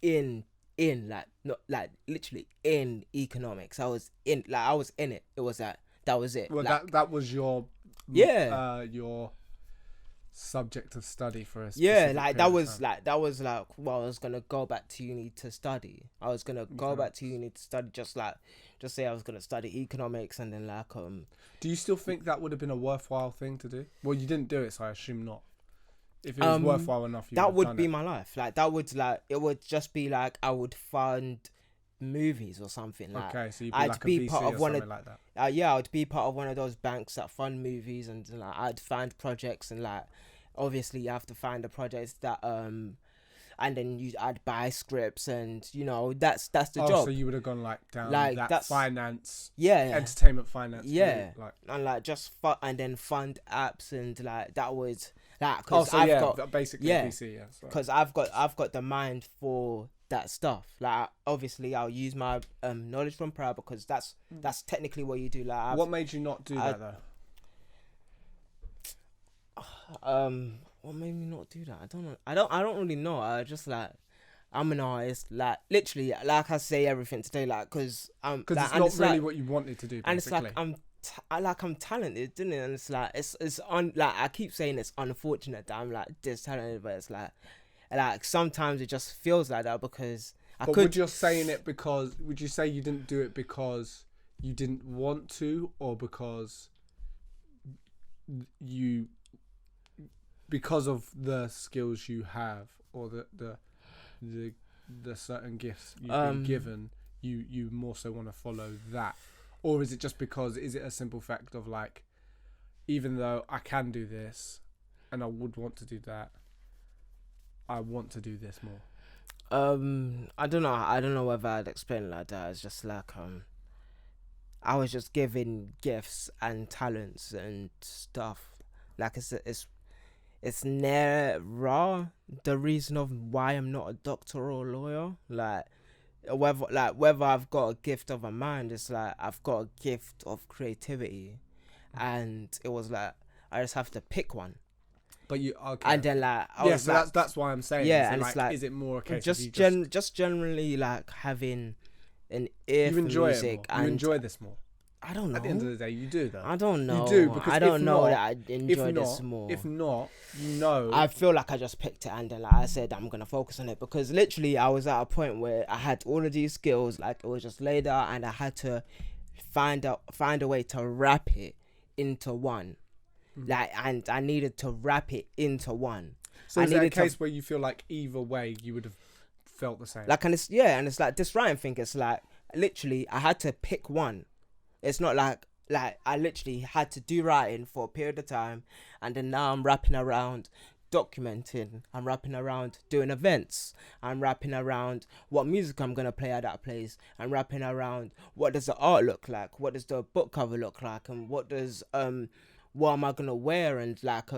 in like, not like literally in economics. I was in it. It was that was it. Well, like, that was your your subject of study for a like that was like well, I was gonna go back to uni to study. Just say I was gonna study economics, and then like Do you still think that would have been a worthwhile thing to do? Well, you didn't do it, so I assume not. If it was worthwhile enough, that would be my life. Like, that would, like, it would just be like I would fund movies or something. Like, okay, so you'd be like a VC part of or something like that. I'd be part of one of those banks that fund movies, and like I'd find projects, and like obviously you have to find the projects that and then I'd buy scripts, and you know that's the job. So you would have gone like down like that finance, entertainment finance, like, and like just and then fund apps, and like that was like, because I've got basically VC, because I've got the mind for that stuff. Like, obviously I'll use my knowledge from prior, because that's technically what you do. Like, what made you not do that though? What made me not do that? I don't know. I don't really know. I just like, I'm an artist. Like, literally, like I say everything today, like, because like, it's not really like, what you wanted to do. Basically. And it's like I'm talented, didn't it? And it's like it's like I keep saying it's unfortunate that I'm like this talented, but it's like sometimes it just feels like that, because would you say you didn't do it because you didn't want to, or because of the skills you have, or the the certain gifts you've been given, you more so want to follow that? Or is it just because, is it a simple fact of like, even though I can do this and I would want to do that, I want to do this more? I don't know whether I'd explain it like that. It's just like I was just given gifts and talents and stuff. Like it's never the reason of why I'm not a doctor or a lawyer. Like whether I've got a gift of a mind, it's like I've got a gift of creativity, and it was like I just have to pick one. But you okay? And then like so like, that's why I'm saying. Yeah, so and like, it's like is it more a case just of you just generally like having an ear for enjoy music. it more. You enjoy this more. I don't know. At the end of the day, you do though. I don't know. You do, because I don't know not, that I enjoy this more. If not, you know. I feel like I just picked it, and then like I said, I'm gonna focus on it, because literally I was at a point where I had all of these skills, like it was just laid out, and I had to find a way to wrap it into one. Like, and I needed to wrap it into one. So is that a case where you feel like either way you would have felt the same? Like, and it's like this writing thing. It's like literally I had to pick one. It's not like I literally had to do writing for a period of time, and then now I'm wrapping around documenting. I'm wrapping around doing events. I'm wrapping around what music I'm gonna play at that place. I'm wrapping around what does the art look like, what does the book cover look like, and what am I gonna wear, and like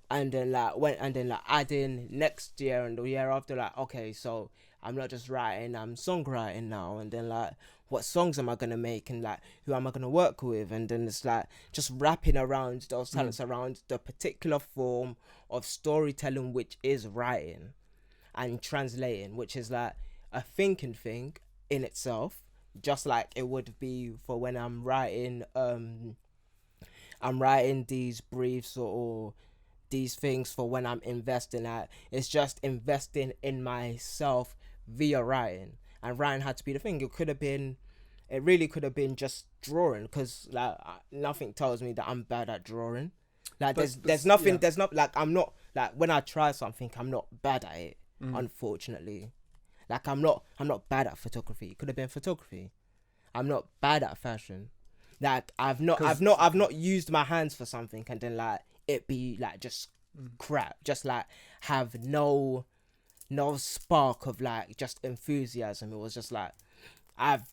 and then adding next year and the year after, like, okay, so I'm not just writing, I'm songwriting now, and then like what songs am I gonna make, and like who am I gonna work with, and then it's like just wrapping around those talents around the particular form of storytelling, which is writing and translating, which is like a thinking thing in itself, just like it would be for when I'm writing these briefs or these things for when I'm investing at. It's just investing in myself via writing, and writing had to be the thing. It really could have been just drawing, because like nothing tells me that I'm bad at drawing. Like there's nothing, there's not like I'm not like when I try something I'm not bad at it, unfortunately. Like I'm not bad at photography. It could have been photography. I'm not bad at fashion. Like I've not used my hands for something and then like it be like just crap, just like have no spark of like just enthusiasm. It was just like I've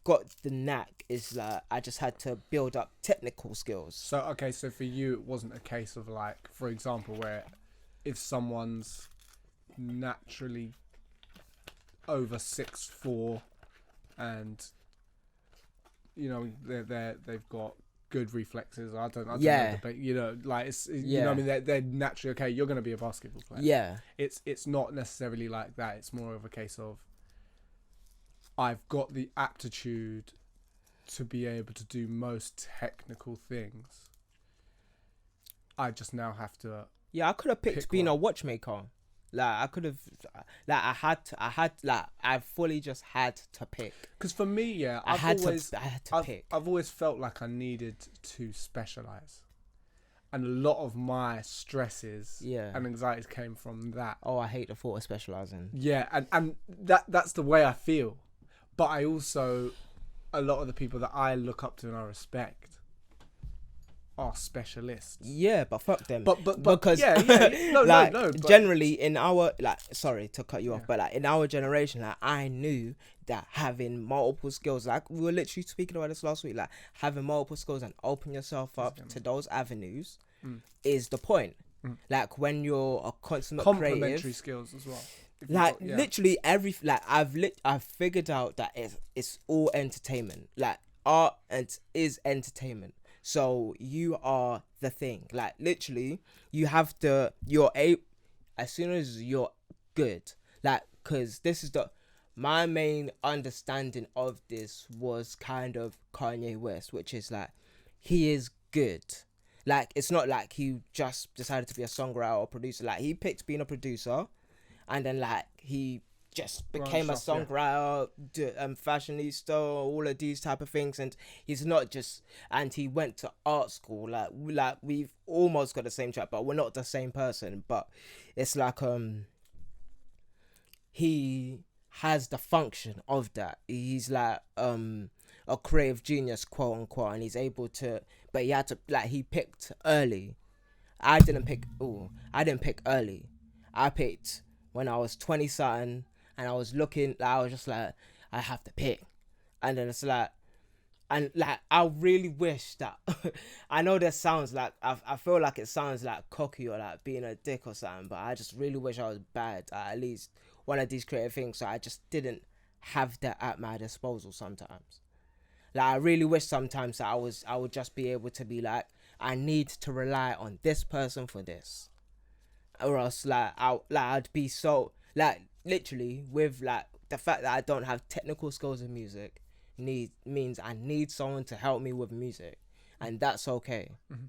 got the knack. Is like I just had to build up technical skills. So okay, so for you it wasn't a case of like, for example, where if someone's naturally over 6'4" and you know they've got good reflexes. I don't know, you know, like it's you know what I mean, they're naturally okay. You're gonna be a basketball player. Yeah, it's not necessarily like that. It's more of a case of I've got the aptitude to be able to do most technical things. I just now have to. Yeah, I could have picked being a watchmaker. Like I could have, like I fully just had to pick. Because for me, yeah, I had to pick. I've always felt like I needed to specialize, and a lot of my stresses and anxieties came from that. Oh, I hate the thought of specializing. Yeah, and that's the way I feel, but I also, a lot of the people that I look up to and I respect are specialists. Yeah, but fuck them. But because no. Generally in our, like, sorry to cut you off, but like in our generation, like I knew that having multiple skills, like we were literally speaking about this last week, like having multiple skills and open yourself up to those avenues is the point. Like when you're a consummate complementary creative, skills as well. Like literally I've figured out that it's all entertainment. Like art is entertainment. So you are the thing. Like literally, you have to. As soon as you're good, like, cause this is my main understanding of this was kind of Kanye West, which is like he is good. Like it's not like he just decided to be a songwriter or producer. Like he picked being a producer, and then like he just became a songwriter, fashionista, all of these type of things, and he's not just. And he went to art school. Like we've almost got the same track, but we're not the same person. But it's like he has the function of that. He's like a creative genius, quote unquote, and he's able to. But he had to, like, he picked early. I didn't pick early. I picked when I was 20 something, and I was looking. Like, I was just like, I have to pick, and then it's like. And like, I really wish that I know that sounds like I feel like it sounds like cocky or like being a dick or something, but I just really wish I was bad at least one of these creative things, so I just didn't have that at my disposal sometimes. Like, I really wish sometimes that I would just be able to be like, I need to rely on this person for this, or else I'd be so like, literally, with like the fact that I don't have technical skills in music means I need someone to help me with music, and that's okay. Mm-hmm.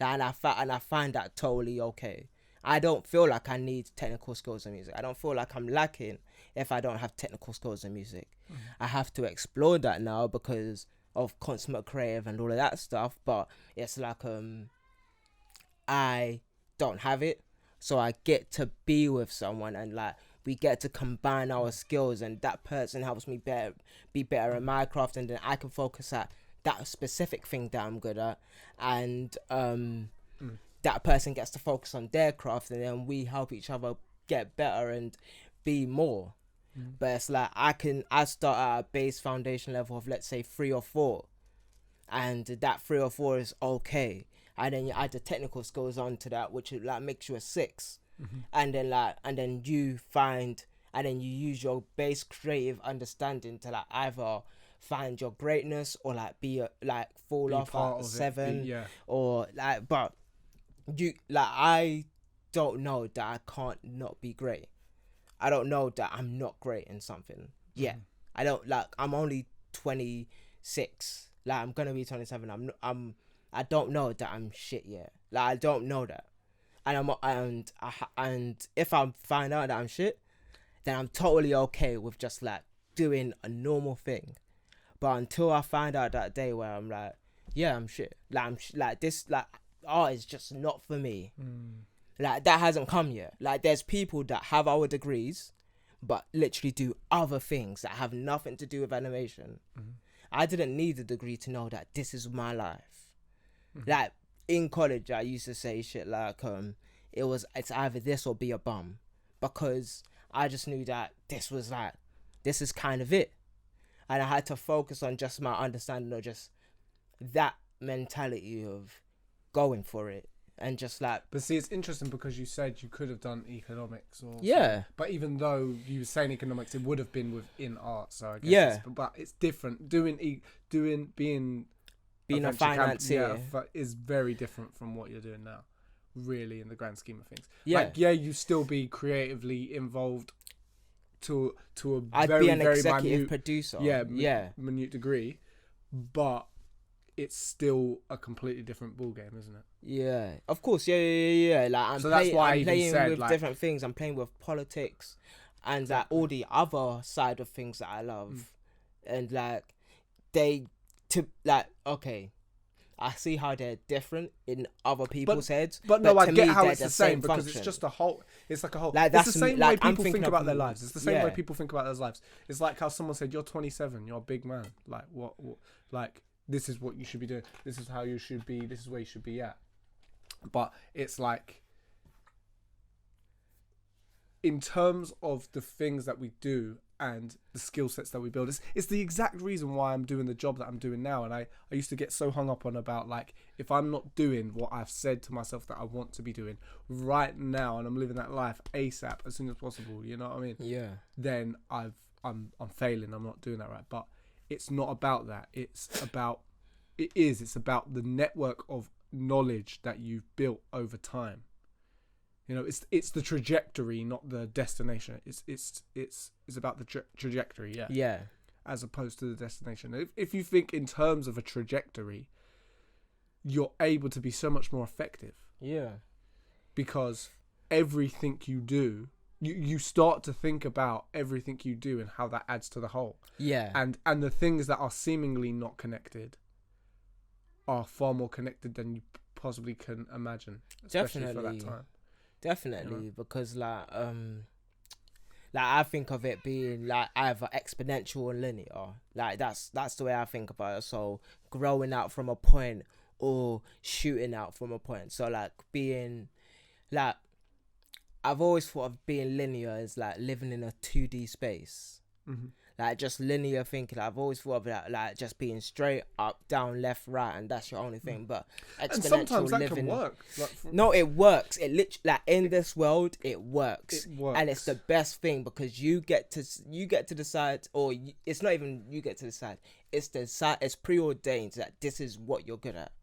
And I find that totally okay. I don't feel like I need technical skills in music. I don't feel like I'm lacking if I don't have technical skills in music. Mm-hmm. I have to explore that now because of consummate creative and all of that stuff, but it's like I don't have it, so I get to be with someone, and like, we get to combine our skills, and that person helps me be better at my craft, and then I can focus at that specific thing that I'm good at, and that person gets to focus on their craft, and then we help each other get better and be more. But it's like, I start at a base foundation level of, let's say, 3 or 4, and that 3 or 4 is okay, and then you add the technical skills onto that, which like makes you a 6. Mm-hmm. And then you use your base creative understanding to like either find your greatness or like fall be off at 7, or like, but you like, I don't know that I can't not be great. I don't know that I'm not great in something. Yeah, I don't, like, I'm only 26. Like, I'm gonna be 27. I don't know that I'm shit yet. Like, I don't know that. And if I find out that I'm shit, then I'm totally okay with just like doing a normal thing. But until I find out that day where I'm like, yeah, I'm shit. Like this, like, art is just not for me. Like, that hasn't come yet. Like, there's people that have our degrees, but literally do other things that have nothing to do with animation. I didn't need a degree to know that this is my life. Like, in college, I used to say shit like, it's either this or be a bum, because I just knew that this is kind of it, and I had to focus on just my understanding of just that mentality of going for it, and just like. But see, it's interesting because you said you could have done economics or something. But even though you were saying economics, it would have been within art. So I guess but it's different. Being a financier is very different from what you're doing now, really, in the grand scheme of things. Like, you still be creatively involved to a I'd very, be an very executive minute producer. Minute degree, but it's still a completely different ball game, isn't it? Yeah, of course. Yeah. Like, that's why I'm playing with like, different things. I'm playing with politics, and like all the other side of things that I love, and like okay, I see how they're different in other people's heads. But no, I get how it's the same because function. It's just a whole. It's like a whole. Like, it's the same way like, people think about their lives. It's the same way people think about their lives. It's like how someone said, "You're 27. You're a big man. Like, what? Like, this is what you should be doing. This is how you should be. This is where you should be at." But it's like, in terms of the things that we do and the skill sets that we build, it's the exact reason why I'm doing the job that I'm doing now. And I used to get so hung up on about, like, if I'm not doing what I've said to myself that I want to be doing right now, and I'm living that life ASAP as soon as possible, you know what I mean? Yeah. Then I'm failing. I'm not doing that right. But it's not about that. It's about the network of knowledge that you've built over time. You know, it's the trajectory, not the destination. It's about the trajectory, yeah, as opposed to the destination. If you think in terms of a trajectory, you're able to be so much more effective. Yeah, because everything you do, you start to think about everything you do and how that adds to the whole. Yeah, and the things that are seemingly not connected are far more connected than you possibly can imagine, especially for that time. Definitely, because like Like I think of it being like either exponential or linear. Like that's the way I think about it. So growing out from a point or shooting out from a point. So like being like I've always thought of being linear as like living in a 2D space. Mm-hmm. Like just linear thinking. I've always thought of that like just being straight up, down, left, right, and that's your only thing. But exponential and sometimes that living, can work. no, it works. It literally like in this world, it works. It works, and it's the best thing because you get to decide, or it's not even you get to decide. It's preordained that this is what you're good at.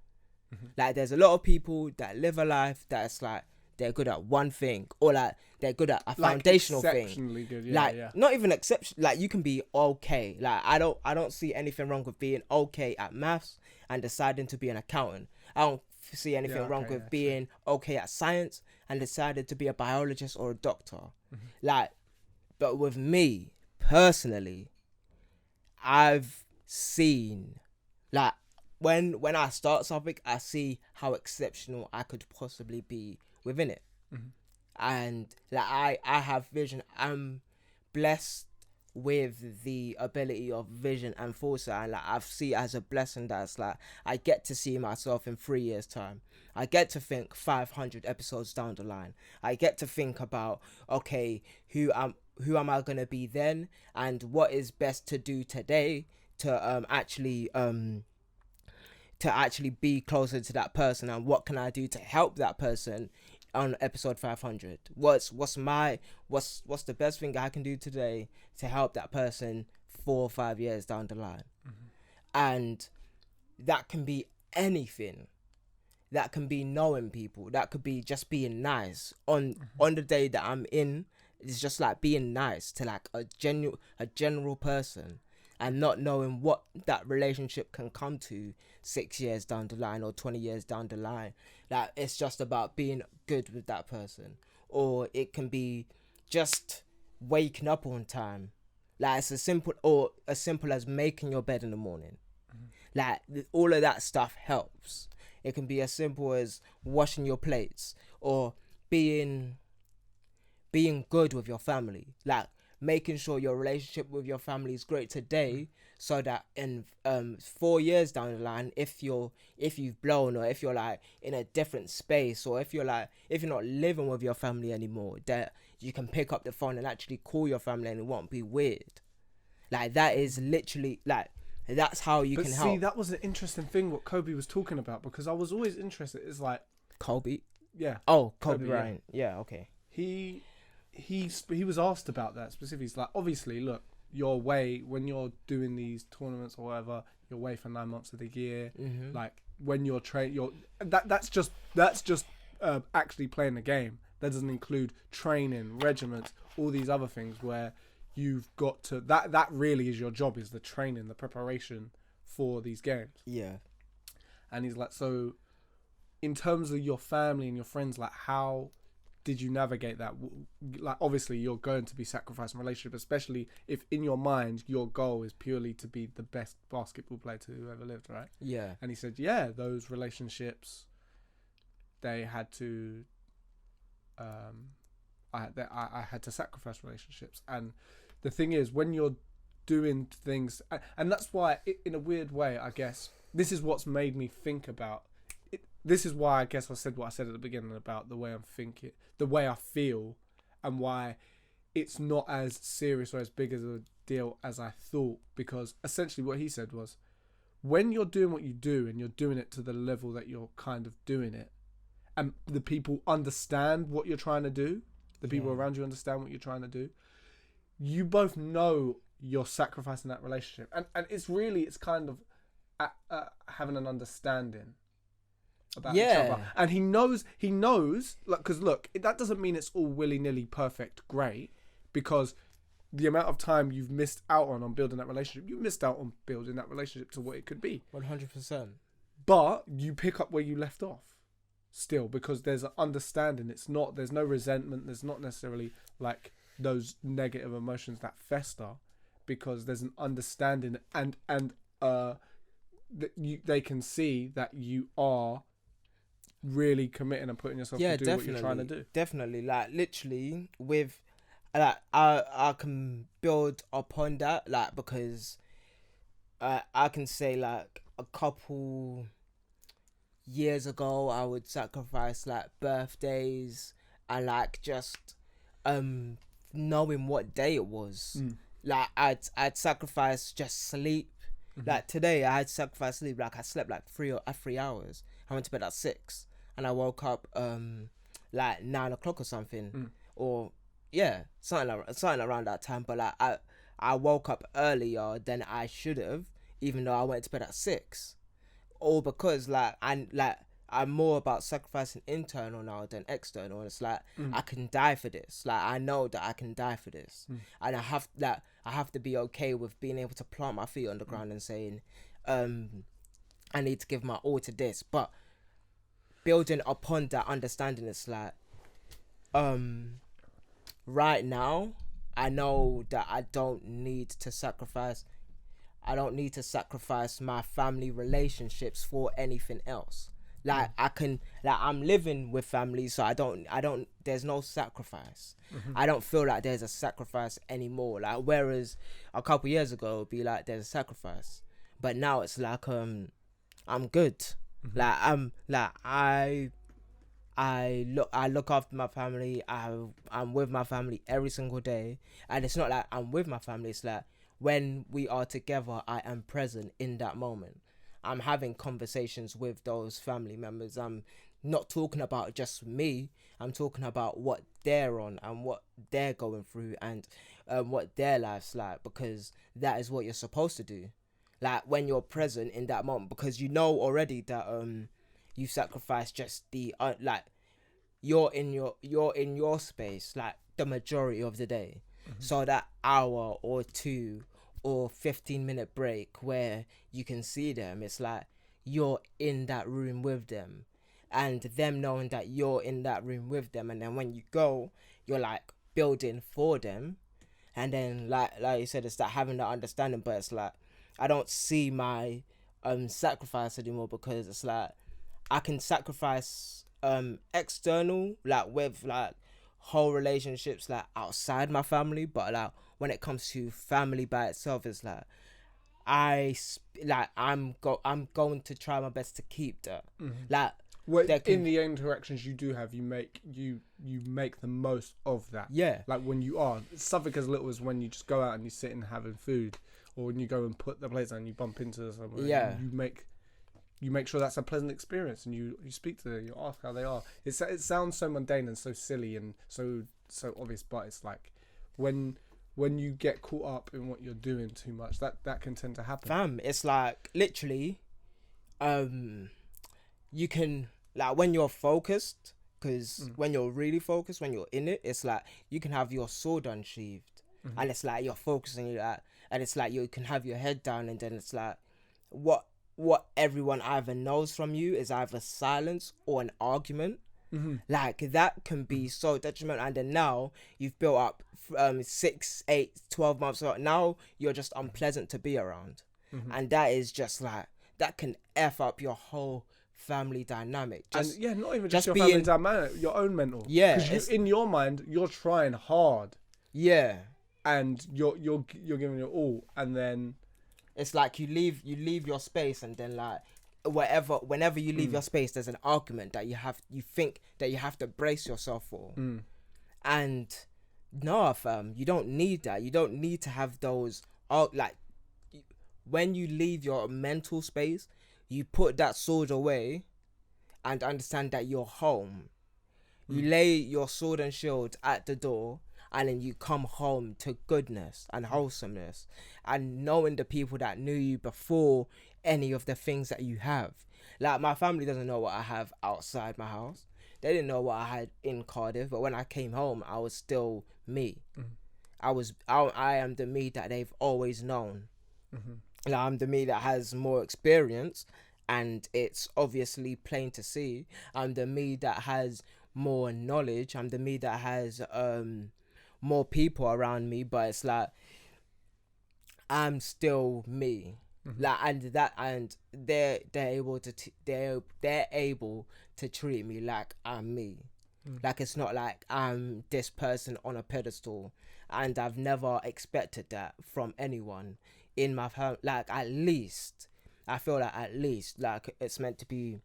Mm-hmm. Like there's a lot of people that live a life that's like they're good at one thing, or like they're good at a foundational exceptionally thing. Good, yeah, like not even exception. Like you can be okay. Like I don't see anything wrong with being okay at maths and deciding to be an accountant. I don't see anything wrong with being okay at science and decided to be a biologist or a doctor. Mm-hmm. Like, but with me personally, I've seen like when I start something, I see how exceptional I could possibly be within it. Mm-hmm. And like I have vision. I'm blessed with the ability of vision and foresight, and like I see it as a blessing that's like I get to see myself in 3 years time. I get to think 500 episodes down the line. I get to think about, okay, who am I gonna be then, and what is best to do today to actually be closer to that person, and what can I do to help that person on episode 500. What's the best thing I can do today to help that person 4 or 5 years down the line. Mm-hmm. And that can be anything. That can be knowing people. That could be just being nice on the day that I'm in. It's just like being nice to like a general person, and not knowing what that relationship can come to 6 years down the line or 20 years down the line. Like it's just about being good with that person. Or it can be just waking up on time. Like it's as simple as making your bed in the morning. Mm-hmm. Like all of that stuff helps. It can be as simple as washing your plates, or being good with your family. Like making sure your relationship with your family is great today, so that in 4 years down the line, if you've blown, or if you're like in a different space, or if you're not living with your family anymore, that you can pick up the phone and actually call your family and it won't be weird. Like that is literally like that's how you can help. See, that was an interesting thing what Kobe was talking about, because I was always interested. It's like Kobe. Yeah. Oh, Kobe Bryant. Yeah. Okay. He was asked about that specifically. He's like, obviously, look, you're away when you're doing these tournaments or whatever. You're away for 9 months of the year. Mm-hmm. Like when you're that's just actually playing the game. That doesn't include training, regiments, all these other things where you've got to. That really is your job, is the training, the preparation for these games. Yeah. And he's like, so in terms of your family and your friends, like how did you navigate that? Like obviously you're going to be sacrificing relationship, especially if in your mind your goal is purely to be the best basketball player to who ever lived, right? Yeah. And he said, yeah, those relationships, they had to I had to sacrifice relationships. And the thing is, when you're doing things, and that's why in a weird way, I guess this is what's made me think about it. This is why I guess I said what I said at the beginning about the way I'm thinking, the way I feel, and why it's not as serious or as big as a deal as I thought. Because essentially what he said was, when you're doing what you do and you're doing it to the level that you're kind of doing it, and the people understand what you're trying to do, the people around you understand what you're trying to do, you both know you're sacrificing that relationship. And it's kind of having an understanding about each other. And he knows, like, because look, that doesn't mean it's all willy-nilly perfect great, because the amount of time you've missed out on building that relationship, you missed out on building that relationship to what it could be. 100%. But you pick up where you left off still, because there's an understanding. There's no resentment. There's not necessarily like those negative emotions that fester, because there's an understanding, and they can see that you are really committing and putting yourself to do what you're trying to do. Definitely. Like literally with like I can build upon that, like, because I can say like a couple years ago I would sacrifice like birthdays and like just knowing what day it was. Like I'd sacrifice just sleep. Like today I had sacrificed sleep. Like I slept like 3 hours. I went to bed at 6 and I woke up like 9 o'clock or something. Or yeah, something around that time. But like I woke up earlier than I should have, even though I went to bed at 6. All because I'm more about sacrificing internal now than external. And it's like I can die for this. Like I know that I can die for this, and I have to be okay with being able to plant my feet on the ground and saying, I need to give my all to this. But building upon that understanding, it's like, right now, I know that I don't need to sacrifice my family relationships for anything else. Like I'm living with family, so I don't, there's no sacrifice. I don't feel like there's a sacrifice anymore. Like, whereas a couple years ago, it would be like, there's a sacrifice. But now it's like, I'm good. Like, I look after my family. I'm with my family every single day. And it's not like I'm with my family. It's like, when we are together, I am present in that moment. I'm having conversations with those family members. I'm not talking about just me. I'm talking about what they're on and what they're going through and what their life's like, because that is what you're supposed to do. Like, when you're present in that moment, because you know already that you sacrifice just the like you're in your space like the majority of the day. So that hour or 2 or 15-minute break where you can see them, it's like you're in that room with them, and them knowing that you're in that room with them, and then when you go, you're like building for them. And then like you said, it's that having that understanding. But it's like I don't see my sacrifice anymore, because it's like I can sacrifice external, like with like whole relationships like outside my family, but like when it comes to family by itself, it's like I'm going to try my best to keep that. Like, in the interactions you do have, you make the most of that. Yeah. Like when you are, something as little as when you just go out and you sit and having food, or when you go and put the plates down and you bump into someone. Yeah. You make sure that's a pleasant experience, and you speak to them, you ask how they are. It sounds so mundane and so silly and so obvious, but it's like when you get caught up in what you're doing too much, that can tend to happen. Fam, it's like literally, you can, like, when you're focused, because when you're really focused, when you're in it, it's like you can have your sword unsheathed, and it's like you're focusing that, and it's like you can have your head down, and then it's like what everyone either knows from you is either silence or an argument. Like, that can be so detrimental. And then now you've built up 6, 8, 12 months old. Now you're just unpleasant to be around. And that is just like, that can F up your whole family dynamic. Not even just your family dynamic, your own mental. Yeah. Because in your mind, you're trying hard. Yeah. And you're giving it all. And then it's like you leave your space, and then like whenever you leave your space, there's an argument that you think that you have to brace yourself for. And no, fam, you don't need that. You don't need to have those. Like, when you leave your mental space, you put that sword away and understand that you're home. You lay your sword and shield at the door, and then you come home to goodness and wholesomeness, and knowing the people that knew you before any of the things that you have. Like, my family doesn't know what I have outside my house. They didn't know what I had in Cardiff, but when I came home, I was still me. I am the me that they've always known. Like, I'm the me that has more experience, and it's obviously plain to see. I'm the me that has more knowledge. I'm the me that has more people around me, but it's like I'm still me. Like, and they're able to they're able to treat me like I'm me. Like, it's not like I'm this person on a pedestal. and I've never expected that from anyone in my family. Like, at least I feel like at least like it's meant to be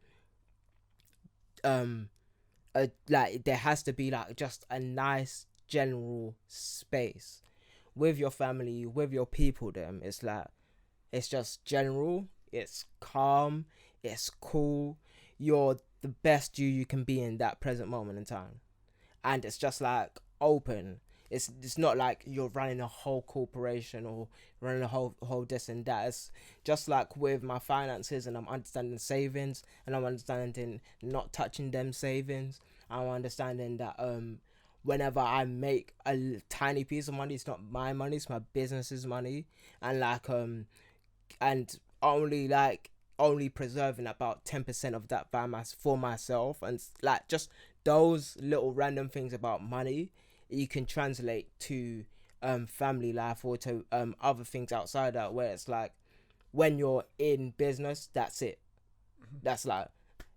like there has to be like just a nice general space with your family, with your people. Them, it's like it's just general, it's calm, it's cool, you're the best you can be in that present moment in time, and it's just like open. It's not like you're running a whole corporation or running a whole this and that. It's just like with my finances, and I'm understanding savings, and I'm understanding not touching them savings. I'm understanding that whenever I make a tiny piece of money, it's not my money, it's my business's money, and like and only preserving about 10% of that for myself, and like just those little random things about money you can translate to family life or to other things outside that, where it's like when you're in business, that's it. That's like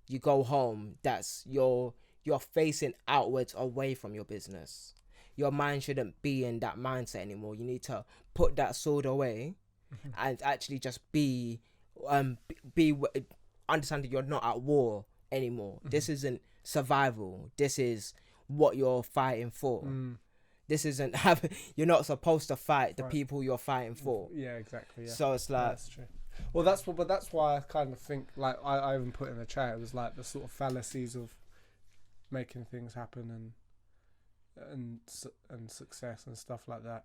you go home, that's you're facing outwards away from your business. Your mind shouldn't be in that mindset anymore. You need to put that sword away and actually just be understand that you're not at war anymore. This isn't survival. This is what you're fighting for. This isn't you're not supposed to fight the people you're fighting for. Yeah, exactly. Yeah. So it's like that's true. Well, that's why I kind of think, like I even put in the chat, it was like the sort of fallacies of making things happen and success and stuff like that.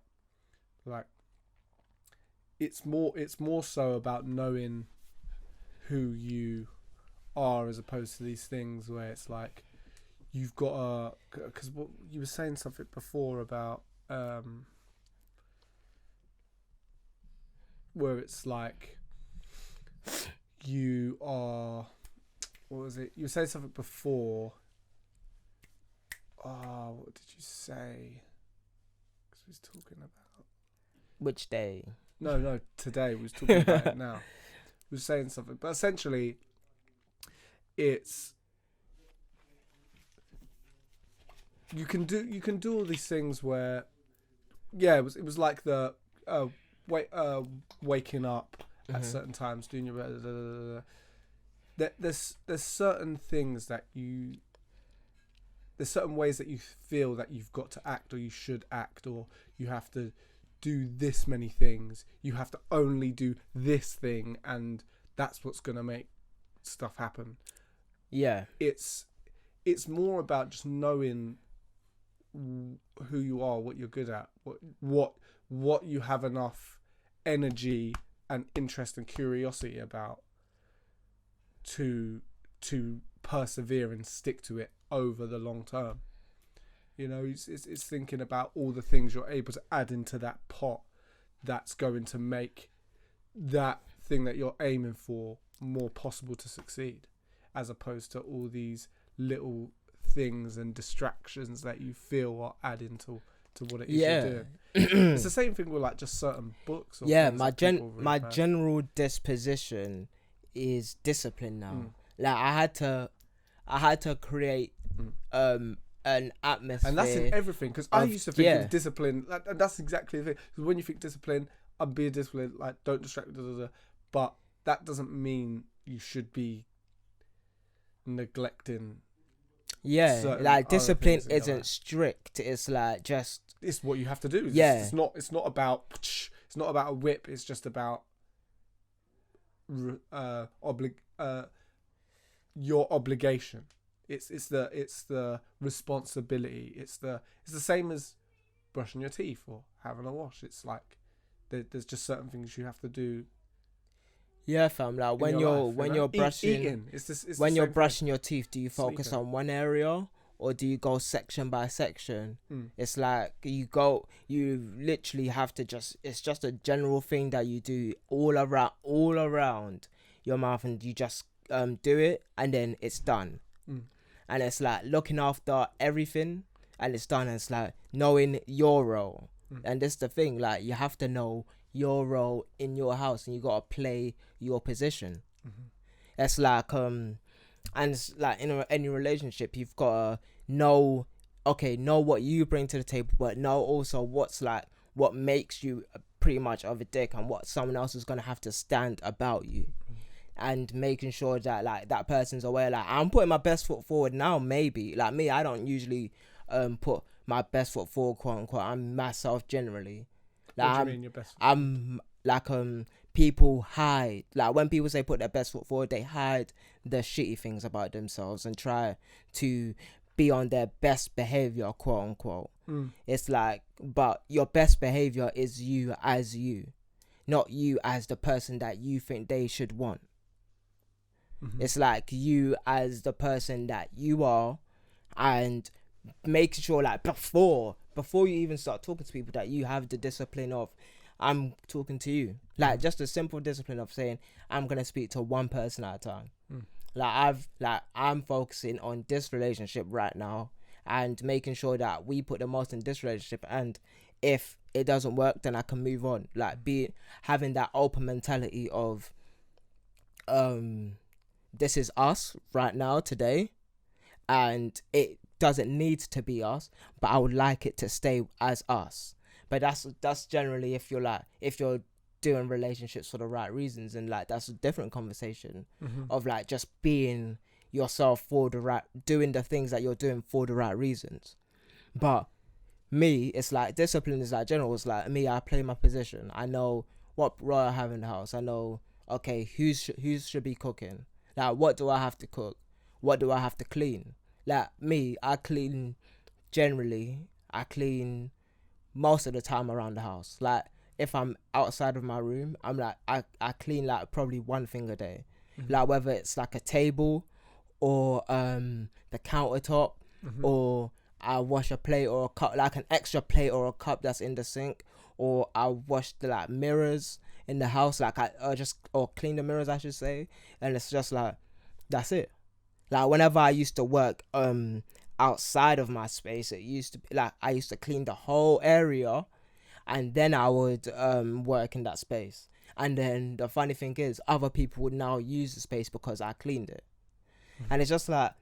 Like it's more so about knowing who you are, as opposed to these things where it's like you've got a, because what you were saying something before about where it's like you are, what was it you were saying something before, what did you say, because we was talking about which day? No, today we was talking about it now. We were saying something, but essentially it's you can do all these things where, yeah, it was like the waking up at certain times, doing your there's certain things that there's certain ways that you feel that you've got to act, or you should act, or you have to do this many things, you have to only do this thing, and that's what's gonna make stuff happen. Yeah, it's more about just knowing who you are, what you're good at, what you have enough energy and interest and curiosity about to persevere and stick to it over the long term. You know, it's thinking about all the things you're able to add into that pot that's going to make that thing that you're aiming for more possible to succeed, as opposed to all these little things and distractions that you feel are adding to what it is you're doing. It's the same thing with like just certain books. Or my general disposition is discipline now. Like I had to create an atmosphere, and that's in everything, because I used to think of discipline, and that's exactly the thing. Because when you think discipline, I'm being disciplined, like don't distract me, but that doesn't mean you should be neglecting. Yeah, like discipline isn't strict. It's like just it's what you have to do. It's not about a whip. It's just about your obligation. It's the responsibility. It's the same as brushing your teeth or having a wash. It's like there's just certain things you have to do. Yeah, fam. Like when you're brushing, you're brushing your teeth, do you focus on one area or do you go section by section? It's like you literally have to it's just a general thing that you do all around your mouth, and you just do it, and then it's done. And it's like looking after everything, and it's done. And it's like knowing your role, and that's the thing. Like you have to know your role in your house, and you gotta play your position. It's like and it's like in any relationship, you've gotta know okay, know what you bring to the table, but know also what makes you pretty much of a dick, and what someone else is gonna have to stand about you, and making sure that like that person's aware. Like, I'm putting my best foot forward now. Maybe like me, I don't usually put my best foot forward, quote unquote. I'm myself generally. Like, what do you mean your best foot I'm like people hide, like when people say put their best foot forward, they hide the shitty things about themselves and try to be on their best behavior, quote unquote. It's like, but your best behavior is you as you, not you as the person that you think they should want. It's like you as the person that you are, and making sure like before you even start talking to people, that you have the discipline of, I'm talking to you, like just a simple discipline of saying, I'm gonna speak to one person at a time. I'm focusing on this relationship right now, and making sure that we put the most in this relationship, and if it doesn't work, then I can move on. Like, having that open mentality of this is us right now today, and it doesn't need to be us, but I would like it to stay as us. But that's generally if you're doing relationships for the right reasons, and like that's a different conversation of like just being yourself for the right, doing the things that you're doing for the right reasons. But me, it's like discipline is like general. It's like me, I play my position. I know what role I have in the house. I know, okay, who should be cooking. Like, what do I have to cook? What do I have to clean? Like me, I clean most of the time around the house. Like, if I'm outside of my room, I'm like, I clean like probably one thing a day. Like, whether it's like a table or the countertop, or I wash a plate or a cup, like an extra plate or a cup that's in the sink, or I wash the like mirrors in the house, like or clean the mirrors, I should say. And it's just like, that's it. Like, whenever I used to work outside of my space, it used to be like I used to clean the whole area, and then I would work in that space. And then the funny thing is, other people would now use the space because I cleaned it. And it's just like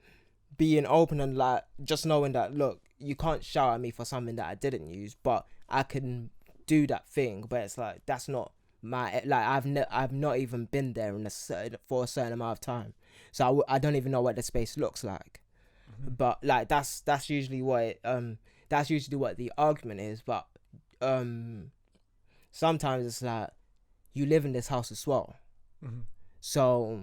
being open and like just knowing that, look, you can't shout at me for something that I didn't use, but I can do that thing. But it's like, that's not my, like, I've not even been there for a certain amount of time, so I don't even know what the space looks like. But like that's usually what the argument is. But sometimes it's like, you live in this house as well, so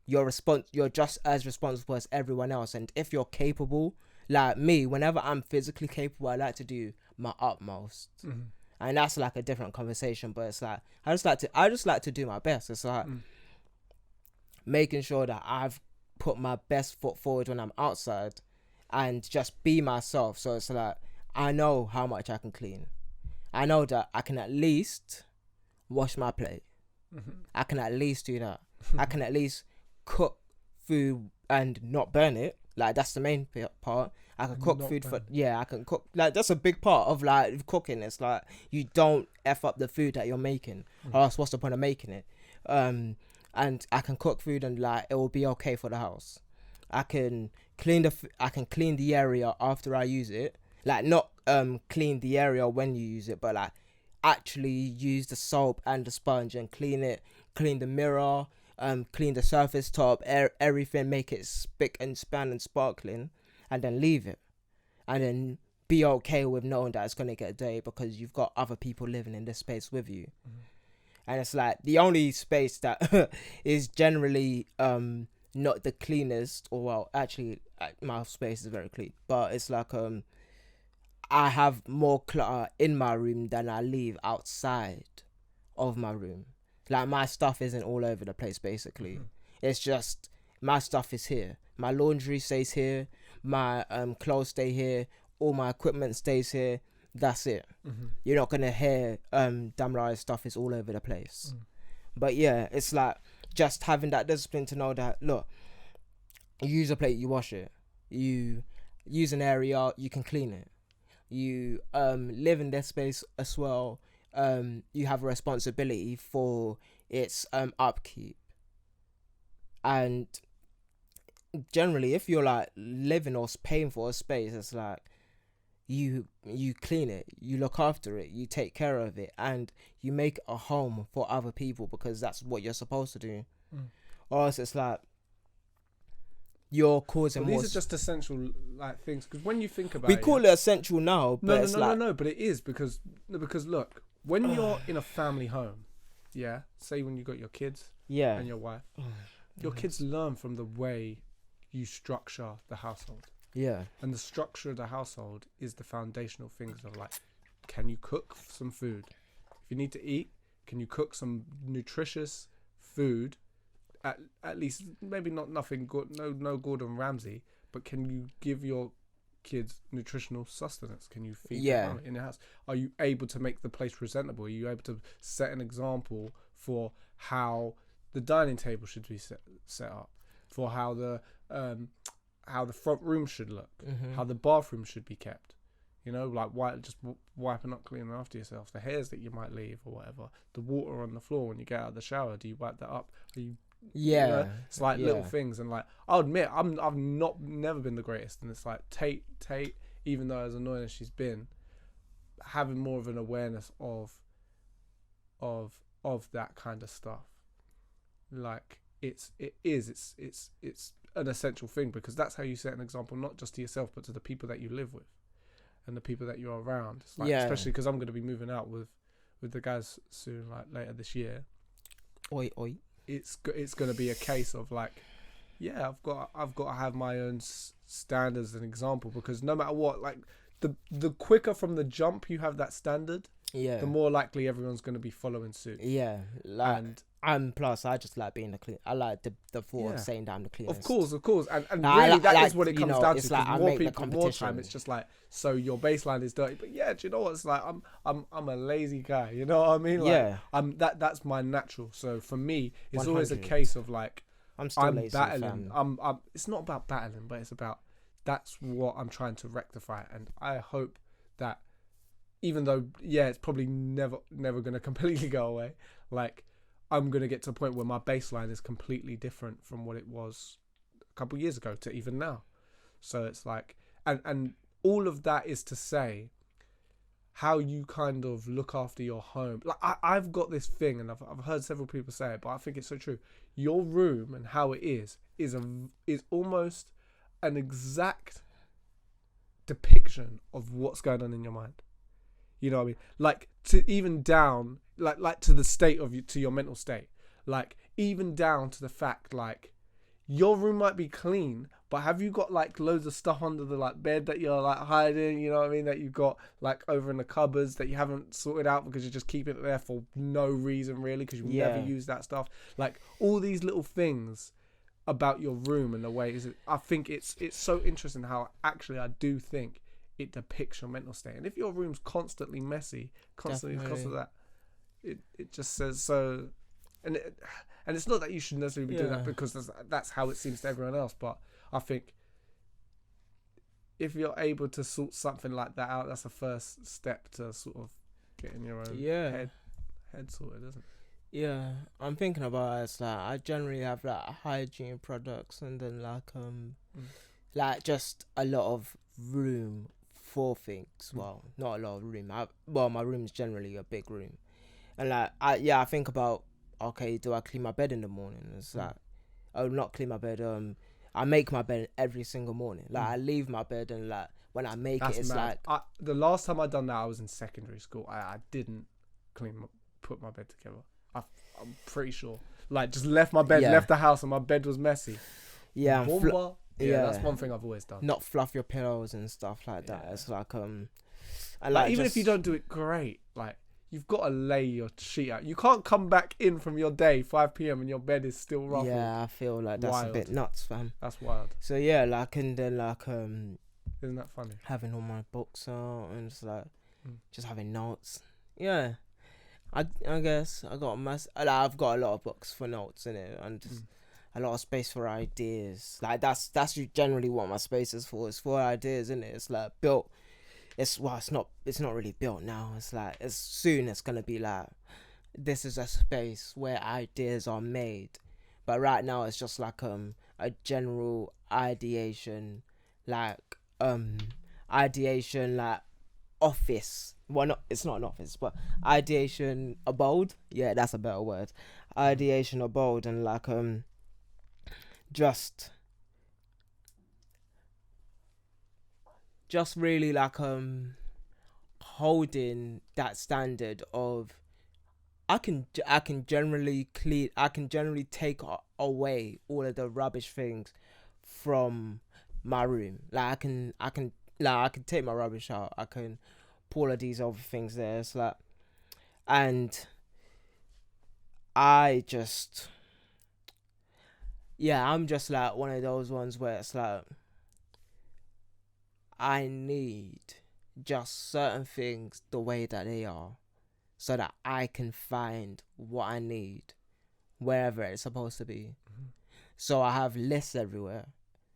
you're just as responsible as everyone else. And if you're capable, like me, whenever I'm physically capable, I like to do my utmost. And that's like a different conversation, but it's like I just like to do my best. It's like making sure that I've put my best foot forward when I'm outside, and just be myself. So it's like, I know how much I can clean. I know that I can at least wash my plate. I can at least do that. I can at least cook food and not burn it. Like, that's the main part. I can cook food I can cook. Like, that's a big part of like cooking. It's like, you don't F up the food that you're making, or else what's the point of making it? And I can cook food, and like, it will be okay for the house. I can clean the area after I use it. Like, not clean the area when you use it, but like actually use the soap and the sponge and clean the mirror, clean the surface top, everything, make it spick and span and sparkling, and then leave it. And then be okay with knowing that it's going to get dirty, because you've got other people living in this space with you. And it's like, the only space that is generally not the cleanest, or well, actually my space is very clean, but it's like I have more clutter in my room than I leave outside of my room. Like, my stuff isn't all over the place, basically. It's just, my stuff is here. My laundry stays here. My clothes stay here. All my equipment stays here. That's it. You're not going to hear Damilare stuff is all over the place. But yeah, it's like just having that discipline to know that, look, you use a plate, you wash it. You use an area, you can clean it. You live in this space as well. You have a responsibility for its upkeep. And generally, if you're like living or paying for a space, it's like, you clean it, you look after it, you take care of it, and you make a home for other people because that's what you're supposed to do. Or else it's like you're causing more. These are just essential like things, because when you think about we call it essential now, but no, but it is because look, when you're in a family home, yeah, say when you got your kids, and your wife, your kids learn from the way you structure the household. Yeah. And the structure of the household is the foundational things of like, can you cook some food? If you need to eat, can you cook some nutritious food? At least, maybe not nothing good, no Gordon Ramsay, but can you give your kids nutritional sustenance? Can you feed them in the house? Are you able to make the place presentable? Are you able to set an example for how the dining table should be set up, for how the front room should look, how the bathroom should be kept, you know, like wiping up, cleaning after yourself, the hairs that you might leave or whatever, the water on the floor when you get out of the shower, do you wipe that up? Are you, you know, it's like little things. And like, I'll admit, I've never been the greatest, and it's like Tate, even though as annoying as she's been, having more of an awareness of that kind of stuff, like it's an essential thing, because that's how you set an example, not just to yourself but to the people that you live with and the people that you're around. It's like, especially because I'm going to be moving out with the guys soon, like later this year. Oi. It's going to be a case of like, I've got to have my own standards and example, because no matter what, like the quicker from the jump you have that standard, the more likely everyone's going to be following suit. And plus, I just like being the clean. I like the thought of saying that I'm the cleanest. Of course, and no, really that is what it comes down to. It's like more people, more time. It's just like, so your baseline is dirty, but do you know what? It's like I'm a lazy guy. You know what I mean? Like, that's my natural. So for me, it's 100. Always a case of like, I'm lazy, battling. It's not about battling, but it's about, that's what I'm trying to rectify, and I hope that, even though it's probably never going to completely go away, like, I'm going to get to a point where my baseline is completely different from what it was a couple of years ago to even now. So it's like, and all of that is to say how you kind of look after your home. Like I've got this thing, and I've heard several people say it, but I think it's so true. Your room and how it is almost an exact depiction of what's going on in your mind. You know what I mean? Like, to even down, like to the state of you, to your mental state. Like, even down to the fact, like, your room might be clean, but have you got like loads of stuff under the like bed that you're like hiding? You know what I mean? That you've got like over in the cupboards that you haven't sorted out because you're just keeping it there for no reason really, because you never use that stuff. Like, all these little things about your room and the way I think it's so interesting how actually I do think it depicts your mental state. And if your room's constantly messy, constantly that, it just says so. And it's not that you should necessarily be doing that because that's how it seems to everyone else. But I think if you're able to sort something like that out, that's the first step to sort of getting your own head sorted, isn't it? Yeah, I'm thinking about it. It's like I generally have like hygiene products, and then like just a lot of room for things. Well, not a lot of room. My room's generally a big room, and like I think about, okay, do I clean my bed in the morning? It's like, not clean my bed. I make my bed every single morning. Like I leave my bed, and like when I make it, it's mad. Like the last time I done that, I was in secondary school. I didn't put my bed together. I'm pretty sure. Like, just left my bed, left the house, and my bed was messy. Yeah, that's one thing I've always done. Not fluff your pillows and stuff like that. It's like and like even if you don't do it great, like, you've got to lay your sheet out. You can't come back in from your day 5 p.m. and your bed is still ruffled. Yeah, I feel like that's wild. A bit nuts, fam. That's wild. So yeah, like, and then like isn't that funny? Having all my books out and just like just having notes. Yeah. I guess I've got a lot of books for notes in it, and just a lot of space for ideas. Like that's generally what my space is for. It's for ideas, isn't it? It's like built. It's not really built now. It's like as soon it's gonna be like, this is a space where ideas are made. But right now it's just like a general ideation. Like ideation like office. Well, not, it's not an office, but ideation abode. Yeah, that's a better word. Ideation abode, and like just really like holding that standard of I can generally take away all of the rubbish things from my room. Like I can take my rubbish out. I can put all of these other things there. It's like, and I'm just like one of those ones where it's like I need just certain things the way that they are, so that I can find what I need wherever it's supposed to be. Mm-hmm. So I have lists everywhere.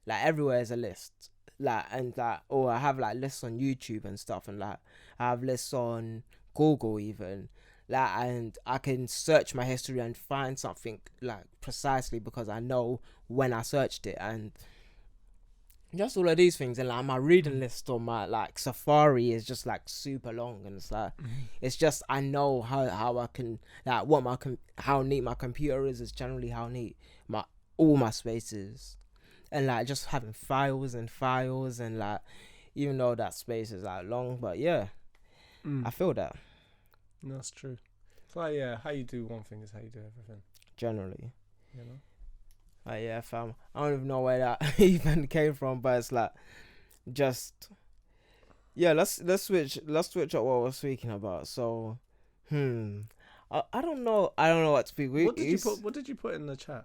Like everywhere is a list. Like, and like, or I have like lists on YouTube and stuff, and like I have lists on Google even. Like, and I can search my history and find something like precisely because I know when I searched it, and just all of these things. And like my reading list on my like Safari is just like super long, and it's like it's just I know how I can like how neat my computer is generally how neat all my spaces, and like just having files and like even though that space is like long, but yeah, I feel that. That's true. It's like, yeah, how you do one thing is how you do everything. Generally. You know? Yeah, fam. I don't even know where that even came from, but it's like, just, yeah, let's switch up what we're speaking about. So, I don't know what to speak. What did you put in the chat?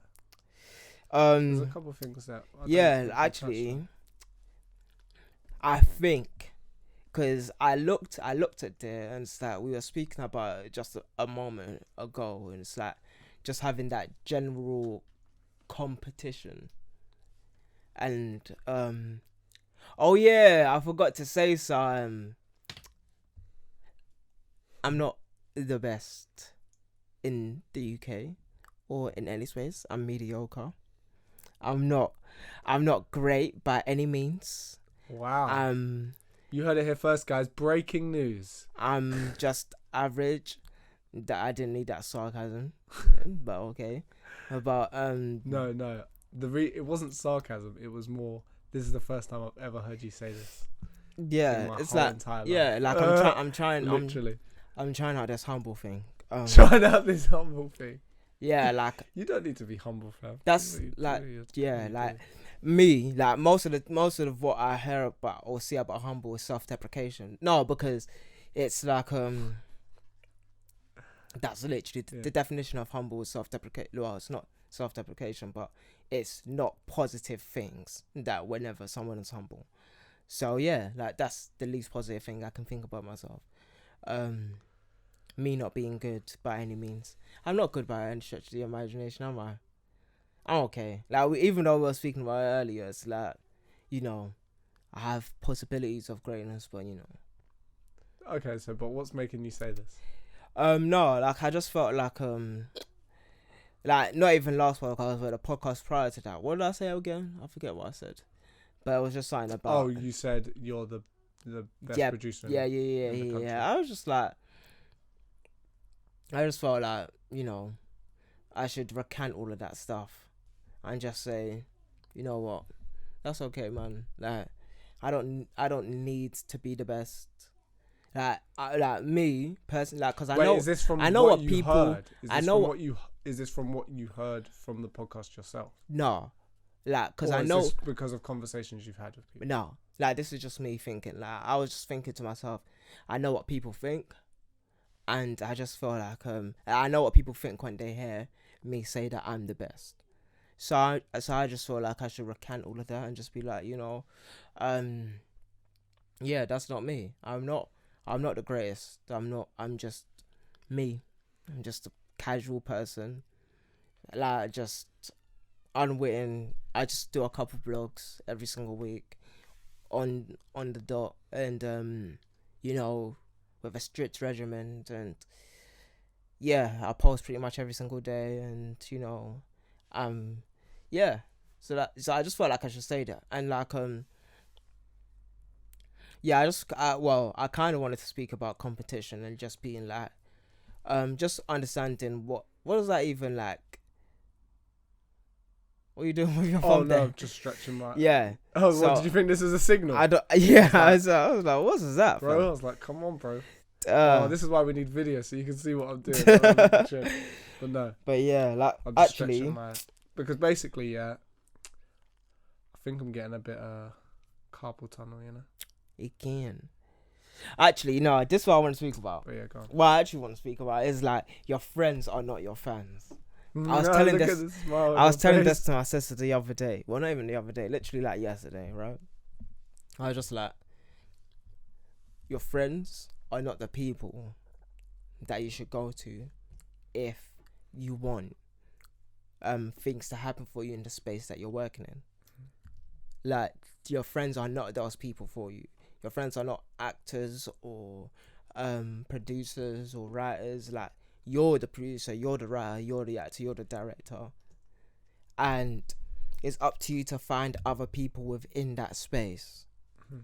There's a couple of things that. Actually, I think. Because I looked at there, and it's like we were speaking about it just a moment ago, and it's like just having that general competition. And oh yeah, I forgot to say I'm not the best in the UK or in any space. I'm mediocre. I'm not great by any means. Wow. You heard it here first, guys. Breaking news. I'm just average. That I didn't need that sarcasm, but okay. But no. It wasn't sarcasm. It was more. This is the first time I've ever heard you say this. Yeah, it's like I'm trying. Literally, I'm trying out this humble thing. Trying out this humble thing. Yeah, like you don't need to be humble, fam. That's like me, like most of what I hear about or see about humble is self-deprecation. No, because it's like that's literally the definition of humble is self-deprecation. Well, it's not self-deprecation, but it's not positive things that whenever someone is humble. So yeah, like that's the least positive thing I can think about myself. Me not being good by any means. I'm not good by any stretch of the imagination, am I? I'm okay. Like even though we were speaking about it earlier, it's like, you know, I have possibilities of greatness, but you know. Okay, so but what's making you say this? No, like I just felt like not even last podcast, but the podcast prior to that. What did I say again? I forget what I said, but it was just something about. Oh, you said you're the best producer. Yeah. I was just like, I just felt like, you know, I should recant all of that stuff and just say, you know what, that's okay, man. Like, I don't need to be the best. Like me personally, like, because I know. Is this from I know what people. Heard? Is this from what you heard from the podcast yourself? No, like, because I know because of conversations you've had with people. No, like this is just me thinking. Like I was just thinking to myself, I know what people think, and I just feel like I know what people think when they hear me say that I'm the best. So I just feel like I should recant all of that and just be like, you know, yeah, that's not me. I'm not the greatest. I'm just me. I'm just a casual person. Like, just unwitting. I just do a couple vlogs every single week on the dot, and you know, with a strict regimen, and yeah, I post pretty much every single day, and you know, yeah. So I just felt like I should say that, and like Yeah, I kind of wanted to speak about competition and just being like, just understanding what does that even like. What are you doing with your Oh thumb no, there? just stretching my. Yeah. Oh, So what did you think this is a signal? I don't. Yeah, I I was like, what is that, bro, I fam? was like, come on, bro. Uh, This is why we need video so you can see what I'm doing. But no, but yeah, like I'm just actually, stretching my. Because basically, yeah, I think I'm getting a bit carpal tunnel, you know. it can. Actually, no, this is what I want to speak about. But yeah, go on. What I actually want to speak about is like your friends are not your fans. I was telling this to my sister the other day. Well, not even the other day. Literally like yesterday, right? I was just like, your friends are not the people that you should go to if you want things to happen for you in the space that you're working in. Like, your friends are not those people for you. Your friends are not actors or producers or writers. Like, you're the producer, you're the writer, you're the actor, you're the director. And it's up to you to find other people within that space. Mm-hmm.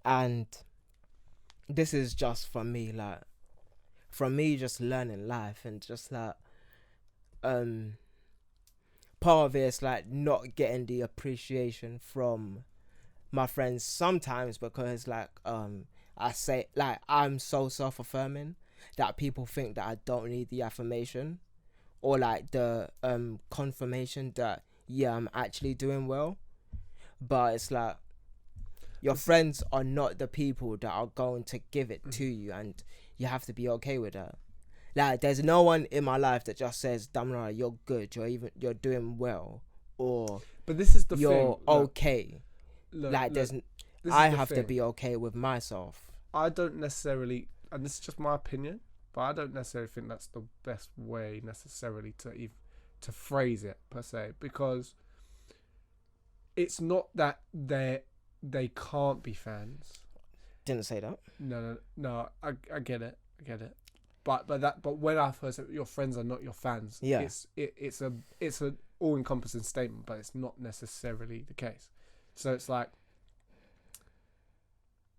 And this is just for me, like, from me just learning life and just like, part of it is like not getting the appreciation from my friends sometimes because like, I say, like, I'm so self-affirming that people think that I don't need the affirmation or like the confirmation that yeah, I'm actually doing well. But it's like, your friends are not the people that are going to give it to you, and you have to be okay with that. Like, there's no one in my life that just says, Damilare, you're good, you're doing well, or but this is the you're thing. okay. I have to be okay with myself. I don't necessarily, and this is just my opinion, but I don't necessarily think that's the best way necessarily to phrase it per se, because it's not that they can't be fans. Didn't say that. No. I get it. But when I first said your friends are not your fans, yeah, it's a all encompassing statement, but it's not necessarily the case. So it's like,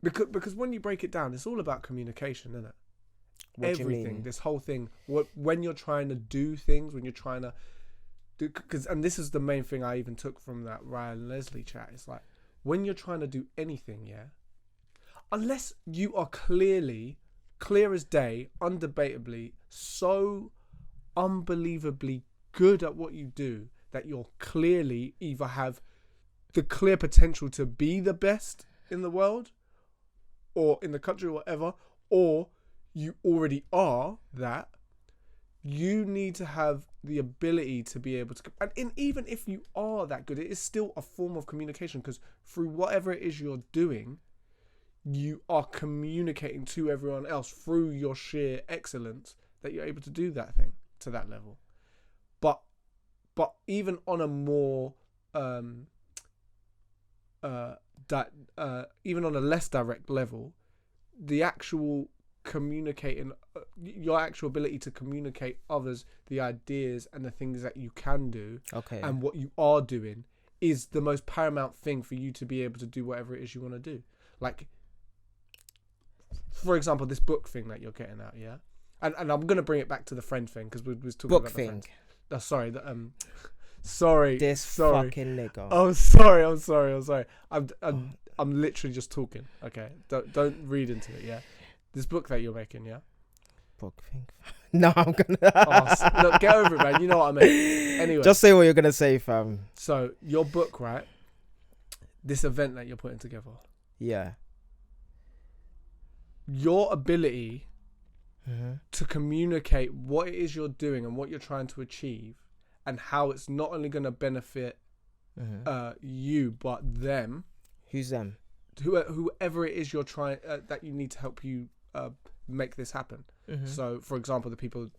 because when you break it down, it's all about communication, isn't it? What do you mean? This whole thing. When you're trying to do things, when you're trying to do, and this is the main thing I even took from that Ryan Leslie chat. It's like, when you're trying to do anything, yeah, unless you are clear as day, undebatably, so unbelievably good at what you do that you're clearly either have the clear potential to be the best in the world or in the country or whatever, or you already are that, you need to have the ability to be able to, and even if you are that good, it is still a form of communication, because through whatever it is you're doing, you are communicating to everyone else through your sheer excellence that you're able to do that thing to that level. But even on a more even on a less direct level, the actual communicating, your actual ability to communicate others the ideas and the things that you can do, and what you are doing, is the most paramount thing for you to be able to do whatever it is you want to do. Like, for example, this book thing that you're getting at, yeah? And I'm going to bring it back to the friend thing, because we was talking book about thing. Sorry, fucking nigga. Oh, sorry. I'm literally just talking. Okay, don't read into it. Yeah, this book that you're making. Yeah, book thing. No, I'm gonna. Look, get over it, man. You know what I mean. Anyway, just say what you're gonna say, fam. So your book, right? This event that you're putting together. Yeah. Your ability to communicate what it is you're doing and what you're trying to achieve, and how it's not only going to benefit you but them. Who's them? Whoever it is you're trying that you need to help you make this happen. So, for example, the people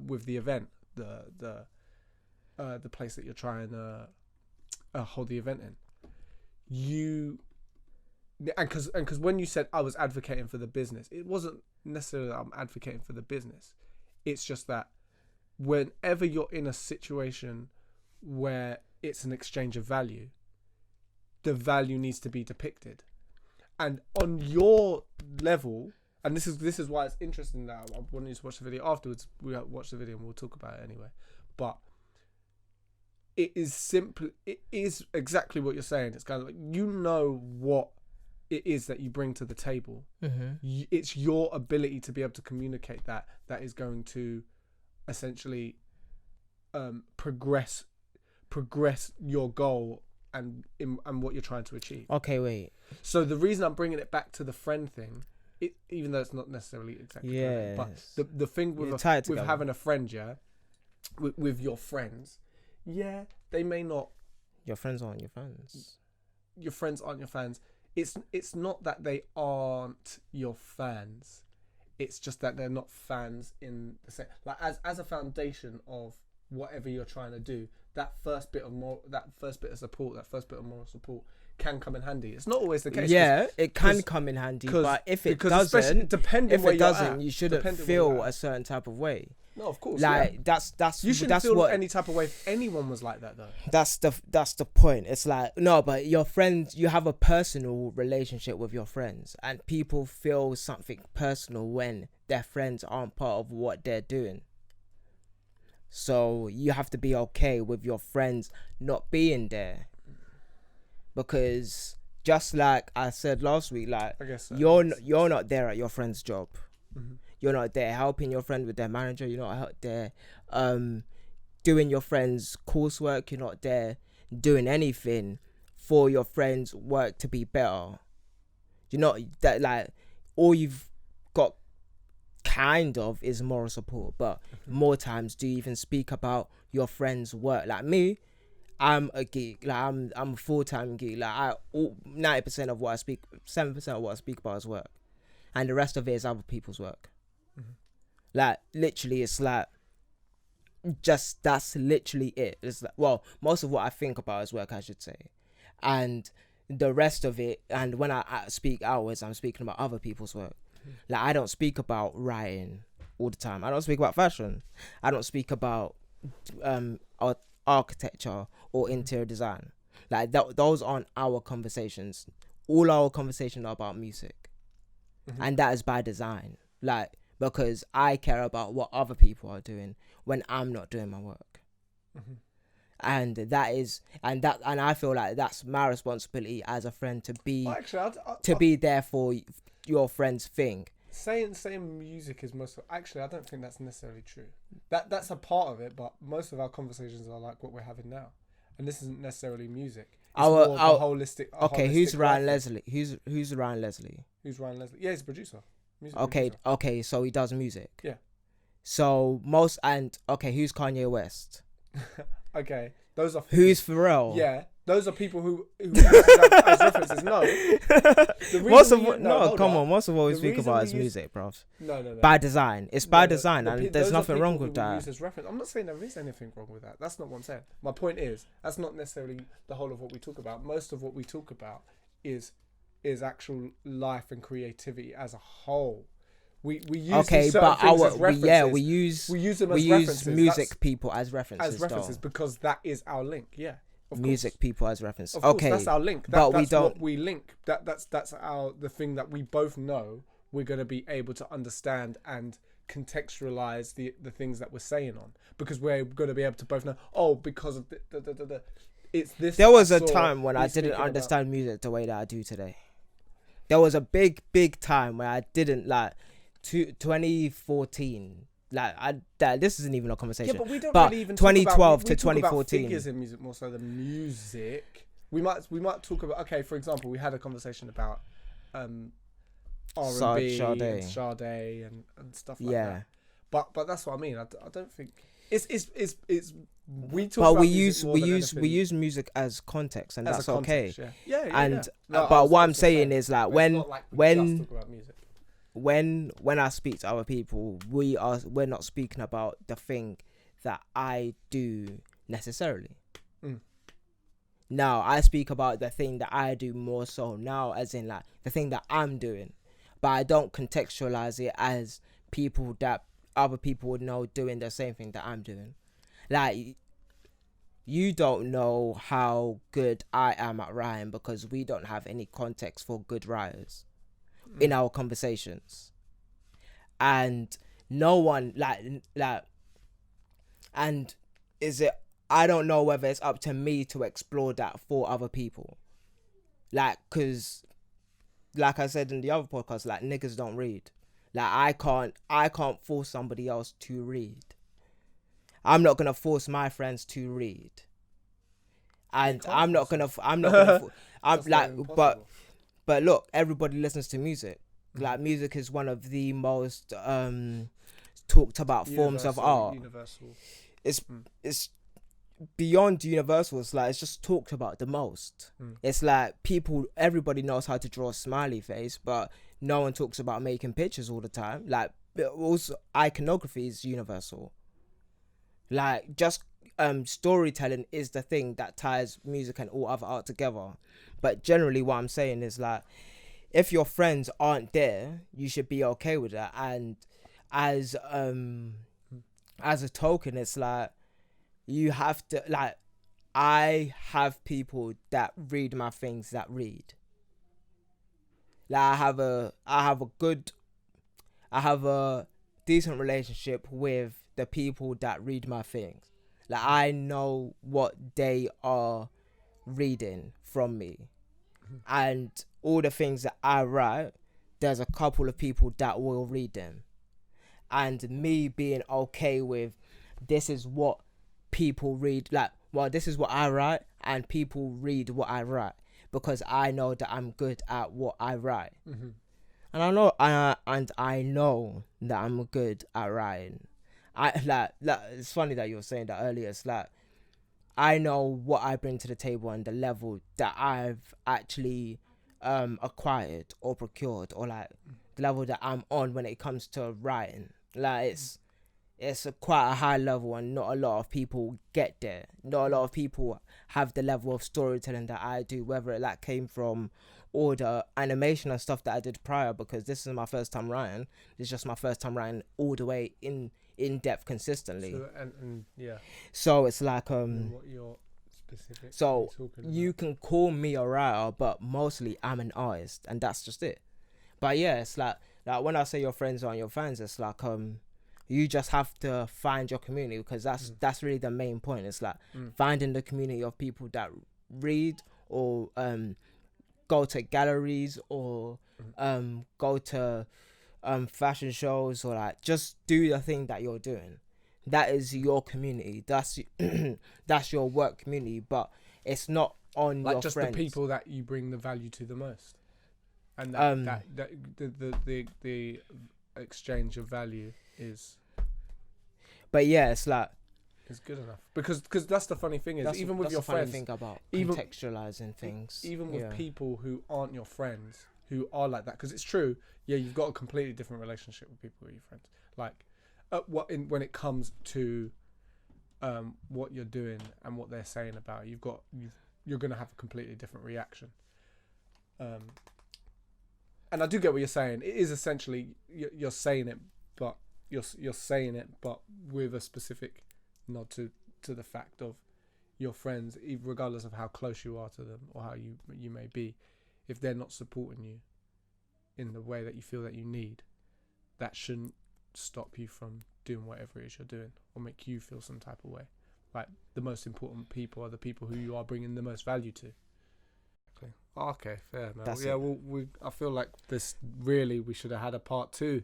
with the event, the place that you're trying to hold the event in, because when you said I was advocating for the business, it wasn't necessarily that I'm advocating for the business. It's just that whenever you're in a situation where it's an exchange of value, the value needs to be depicted. And on your level, and this is why it's interesting that I want you to watch the video afterwards. We watch the video and we'll talk about it anyway. But it is exactly what you're saying. It's kind of like, you know what it is that you bring to the table. Mm-hmm. It's your ability to be able to communicate that is going to essentially progress your goal and what you're trying to achieve. Okay, wait. So the reason I'm bringing it back to the friend thing, even though it's not necessarily exactly yes. but the thing with having a friend, with your friends, they may not. Your friends aren't your friends. Your friends aren't your fans. It's not that they aren't your fans. It's just that they're not fans in the same, like as a foundation of whatever you're trying to do. That first bit of support, that first bit of moral support can come in handy. It's not always the case. Yeah, it can come in handy, but if it doesn't, you shouldn't feel a certain type of way. No, of course. Like that's you shouldn't feel any type of way if anyone was like that, though. That's the point. It's like, no, but your friends, you have a personal relationship with your friends, and people feel something personal when their friends aren't part of what they're doing. So you have to be okay with your friends not being there, because just like I said last week, like, I guess so. You're not there at your friend's job. Mm-hmm. You're not there helping your friend with their manager. You're not there doing your friend's coursework. You're not there doing anything for your friend's work to be better. You're not that, like, all you've got kind of is moral support, but more times do you even speak about your friend's work? Like me, I'm a geek. Like I'm a full-time geek. Like 90% of what I speak, 7% of what I speak about is work, and the rest of it is other people's work. Mm-hmm. Like literally, it's like just that's literally it. It's like, well, most of what I think about is work, I should say, and the rest of it. And when I speak outwards, I'm speaking about other people's work. Like I don't speak about writing all the time. I don't speak about fashion. I don't speak about architecture or interior design. Like those aren't our conversations. All our conversations are about music, and that is by design. Like, because I care about what other people are doing when I'm not doing my work. And I feel like that's my responsibility as a friend to be be there for your friend's thing. Saying music is actually, I don't think that's necessarily true. That's a part of it, but most of our conversations are like what we're having now, and this isn't necessarily music. It's more holistic. Okay, who's Ryan Leslie? Who's Ryan Leslie? Who's Ryan Leslie? Yeah, he's a producer. Okay, so he does music. Yeah. So who's Kanye West? Okay, those are who's Pharrell? Yeah, those are people who as references. No, most of what we speak about is music, bro. No. By design, it's by design, and there's nothing wrong with that. I'm not saying there is anything wrong with that. That's not what I'm saying. My point is that's not necessarily the whole of what we talk about. Most of what we talk about is actual life and creativity as a whole. We use we use them as references. Music people as references. Because that is our link. Yeah. Music people as references. Okay, that's our link. But that's what we link. That's the thing that we both know we're going to be able to understand and contextualize the things that we're saying on, because we're going to be able to both know. Because of it's this. There was a time when I didn't understand music the way that I do today. There was a big time where I didn't, like, 2014. Like this isn't even a conversation. Yeah, but we don't really even 2012 to 2014. Talk about figures in music more so than music. We might talk about, okay, for example, we had a conversation about R&B and Sade and stuff like that. But that's what I mean. I don't think it's we talk. But we use music as context, and that's okay. Yeah. But what I'm saying is, like, when just talk about music. When I speak to other people, we're not speaking about the thing that I do necessarily. Now I speak about the thing that I do more so now, as in, like, the thing that I'm doing, but I don't contextualize it as people that other people would know doing the same thing that I'm doing. Like, you don't know how good I am at writing because we don't have any context for good writers in our conversations. And no one and is it, I don't know whether it's up to me to explore that for other people. Like, cause like I said in the other podcast, like, niggas don't read. Like, I can't force somebody else to read. I'm not gonna force my friends to read. And I'm not gonna I'm like, but look, everybody listens to music. Like, music is one of the most talked about forms of art. Universal. It's beyond universal. It's like, it's just talked about the most. It's like, everybody knows how to draw a smiley face, but no one talks about making pictures all the time. Like, also iconography is universal. Like, just storytelling is the thing that ties music and all other art together. But generally what I'm saying is, like, if your friends aren't there, you should be okay with that. And as a token, it's like, you have to, like, I have people that read my things that read. Like, I have a decent relationship with the people that read my things. Like, I know what they are reading from me. And all the things that I write, there's a couple of people that will read them. And me being okay with, this is what people read, like, well, this is what I write, and people read what I write, because I know that I'm good at what I write. And I know that I'm good at writing. It's funny that you were saying that earlier. It's like, I know what I bring to the table and the level that I've actually acquired or procured, or like the level that I'm on when it comes to writing. Like, it's quite a high level, and not a lot of people get there. Not a lot of people have the level of storytelling that I do, whether it like came from all the animation and stuff that I did prior, because this is my first time writing. It's just my first time writing all the way in depth consistently. So, and yeah. So it's like what you're specific. So you can call me a writer, but mostly I'm an artist, and that's just it. But yeah, it's like when I say your friends aren't your fans, it's like you just have to find your community, because that's really the main point. It's like finding the community of people that read, or go to galleries, or go to fashion shows, or like just do the thing that you're doing. That is your community. That's your work community, but it's not on like your just friends. The people that you bring the value to the most, and that the exchange of value is. But yeah, it's like, it's good enough, because that's the funny thing is, even with your friends, thing about contextualizing things, even with people who aren't your friends, who are like that, because it's true. Yeah, you've got a completely different relationship with people who are your friends. Like, when it comes to what you're doing and what they're saying about you, you're gonna have a completely different reaction. And I do get what you're saying. It is essentially you're saying it, but you're saying it, but with a specific nod to the fact of your friends, regardless of how close you are to them or how you may be, if they're not supporting you in the way that you feel that you need, that shouldn't stop you from doing whatever it is you're doing, or make you feel some type of way. Like, the most important people are the people who you are bringing the most value to. Okay, fair, man. I feel like this, really, we should have had a part 2.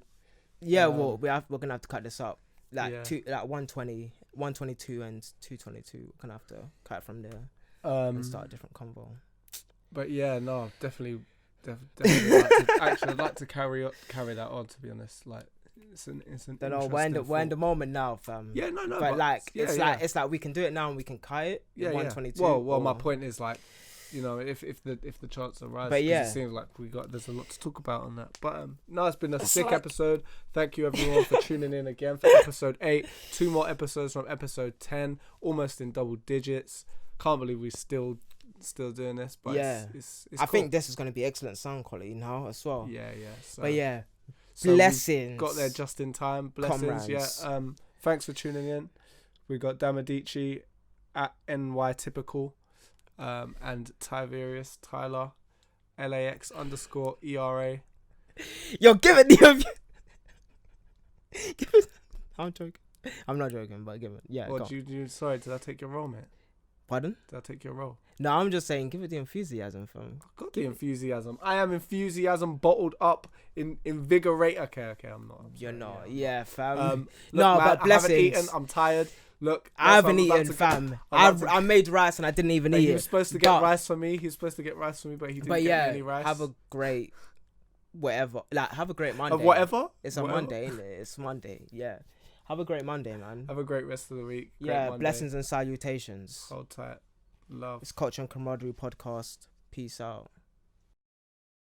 Yeah, we're gonna have to cut this up. Like 120, 122 and 222. We're gonna have to cut from there and start a different convo. But yeah, no, definitely I'd like to carry that on, to be honest. Like, it's an don't know, we're in the moment now, fam. Yeah, no, but like, it's like we can do it now and we can cut it. Yeah, 122. Well, my point is, like, you know, if the chance arises, but yeah, it seems like there's a lot to talk about on that. But no, it's been a sick episode. Thank you everyone for tuning in again for episode 8. 2 more episodes from episode 10, almost in double digits. Can't believe we're still doing this, but yeah, it's I think this is going to be excellent sound quality now as well. Yeah. So, but yeah, blessings. Got there just in time. Blessings. Comrades. Yeah. Thanks for tuning in. We got Damilare, at NY Typical, and Tyler LAX_ERA. Yo, give it the. Give it. I'm joking. I'm not joking, but give it. Yeah. Or sorry, did I take your role, mate? Pardon? Did I take your role? No, I'm just saying, give it the enthusiasm, fam. I've got the enthusiasm. I am enthusiasm bottled up in invigorate. Okay, I'm not. You're not. Yeah, fam. Look, no, man, but blessings. I haven't eaten. I'm tired. Look, I haven't eaten, fam. I made rice and I didn't even eat it. He was supposed to get rice for me. He was supposed to get rice for me, but he didn't get any rice. Have a great whatever. Like, have a great Monday. Whatever? It's a Monday, isn't it? It's Monday. Yeah. Have a great Monday, man. Have a great rest of the week. Yeah, blessings and salutations. Hold tight. Love. It's Culture and Camaraderie podcast. Peace out.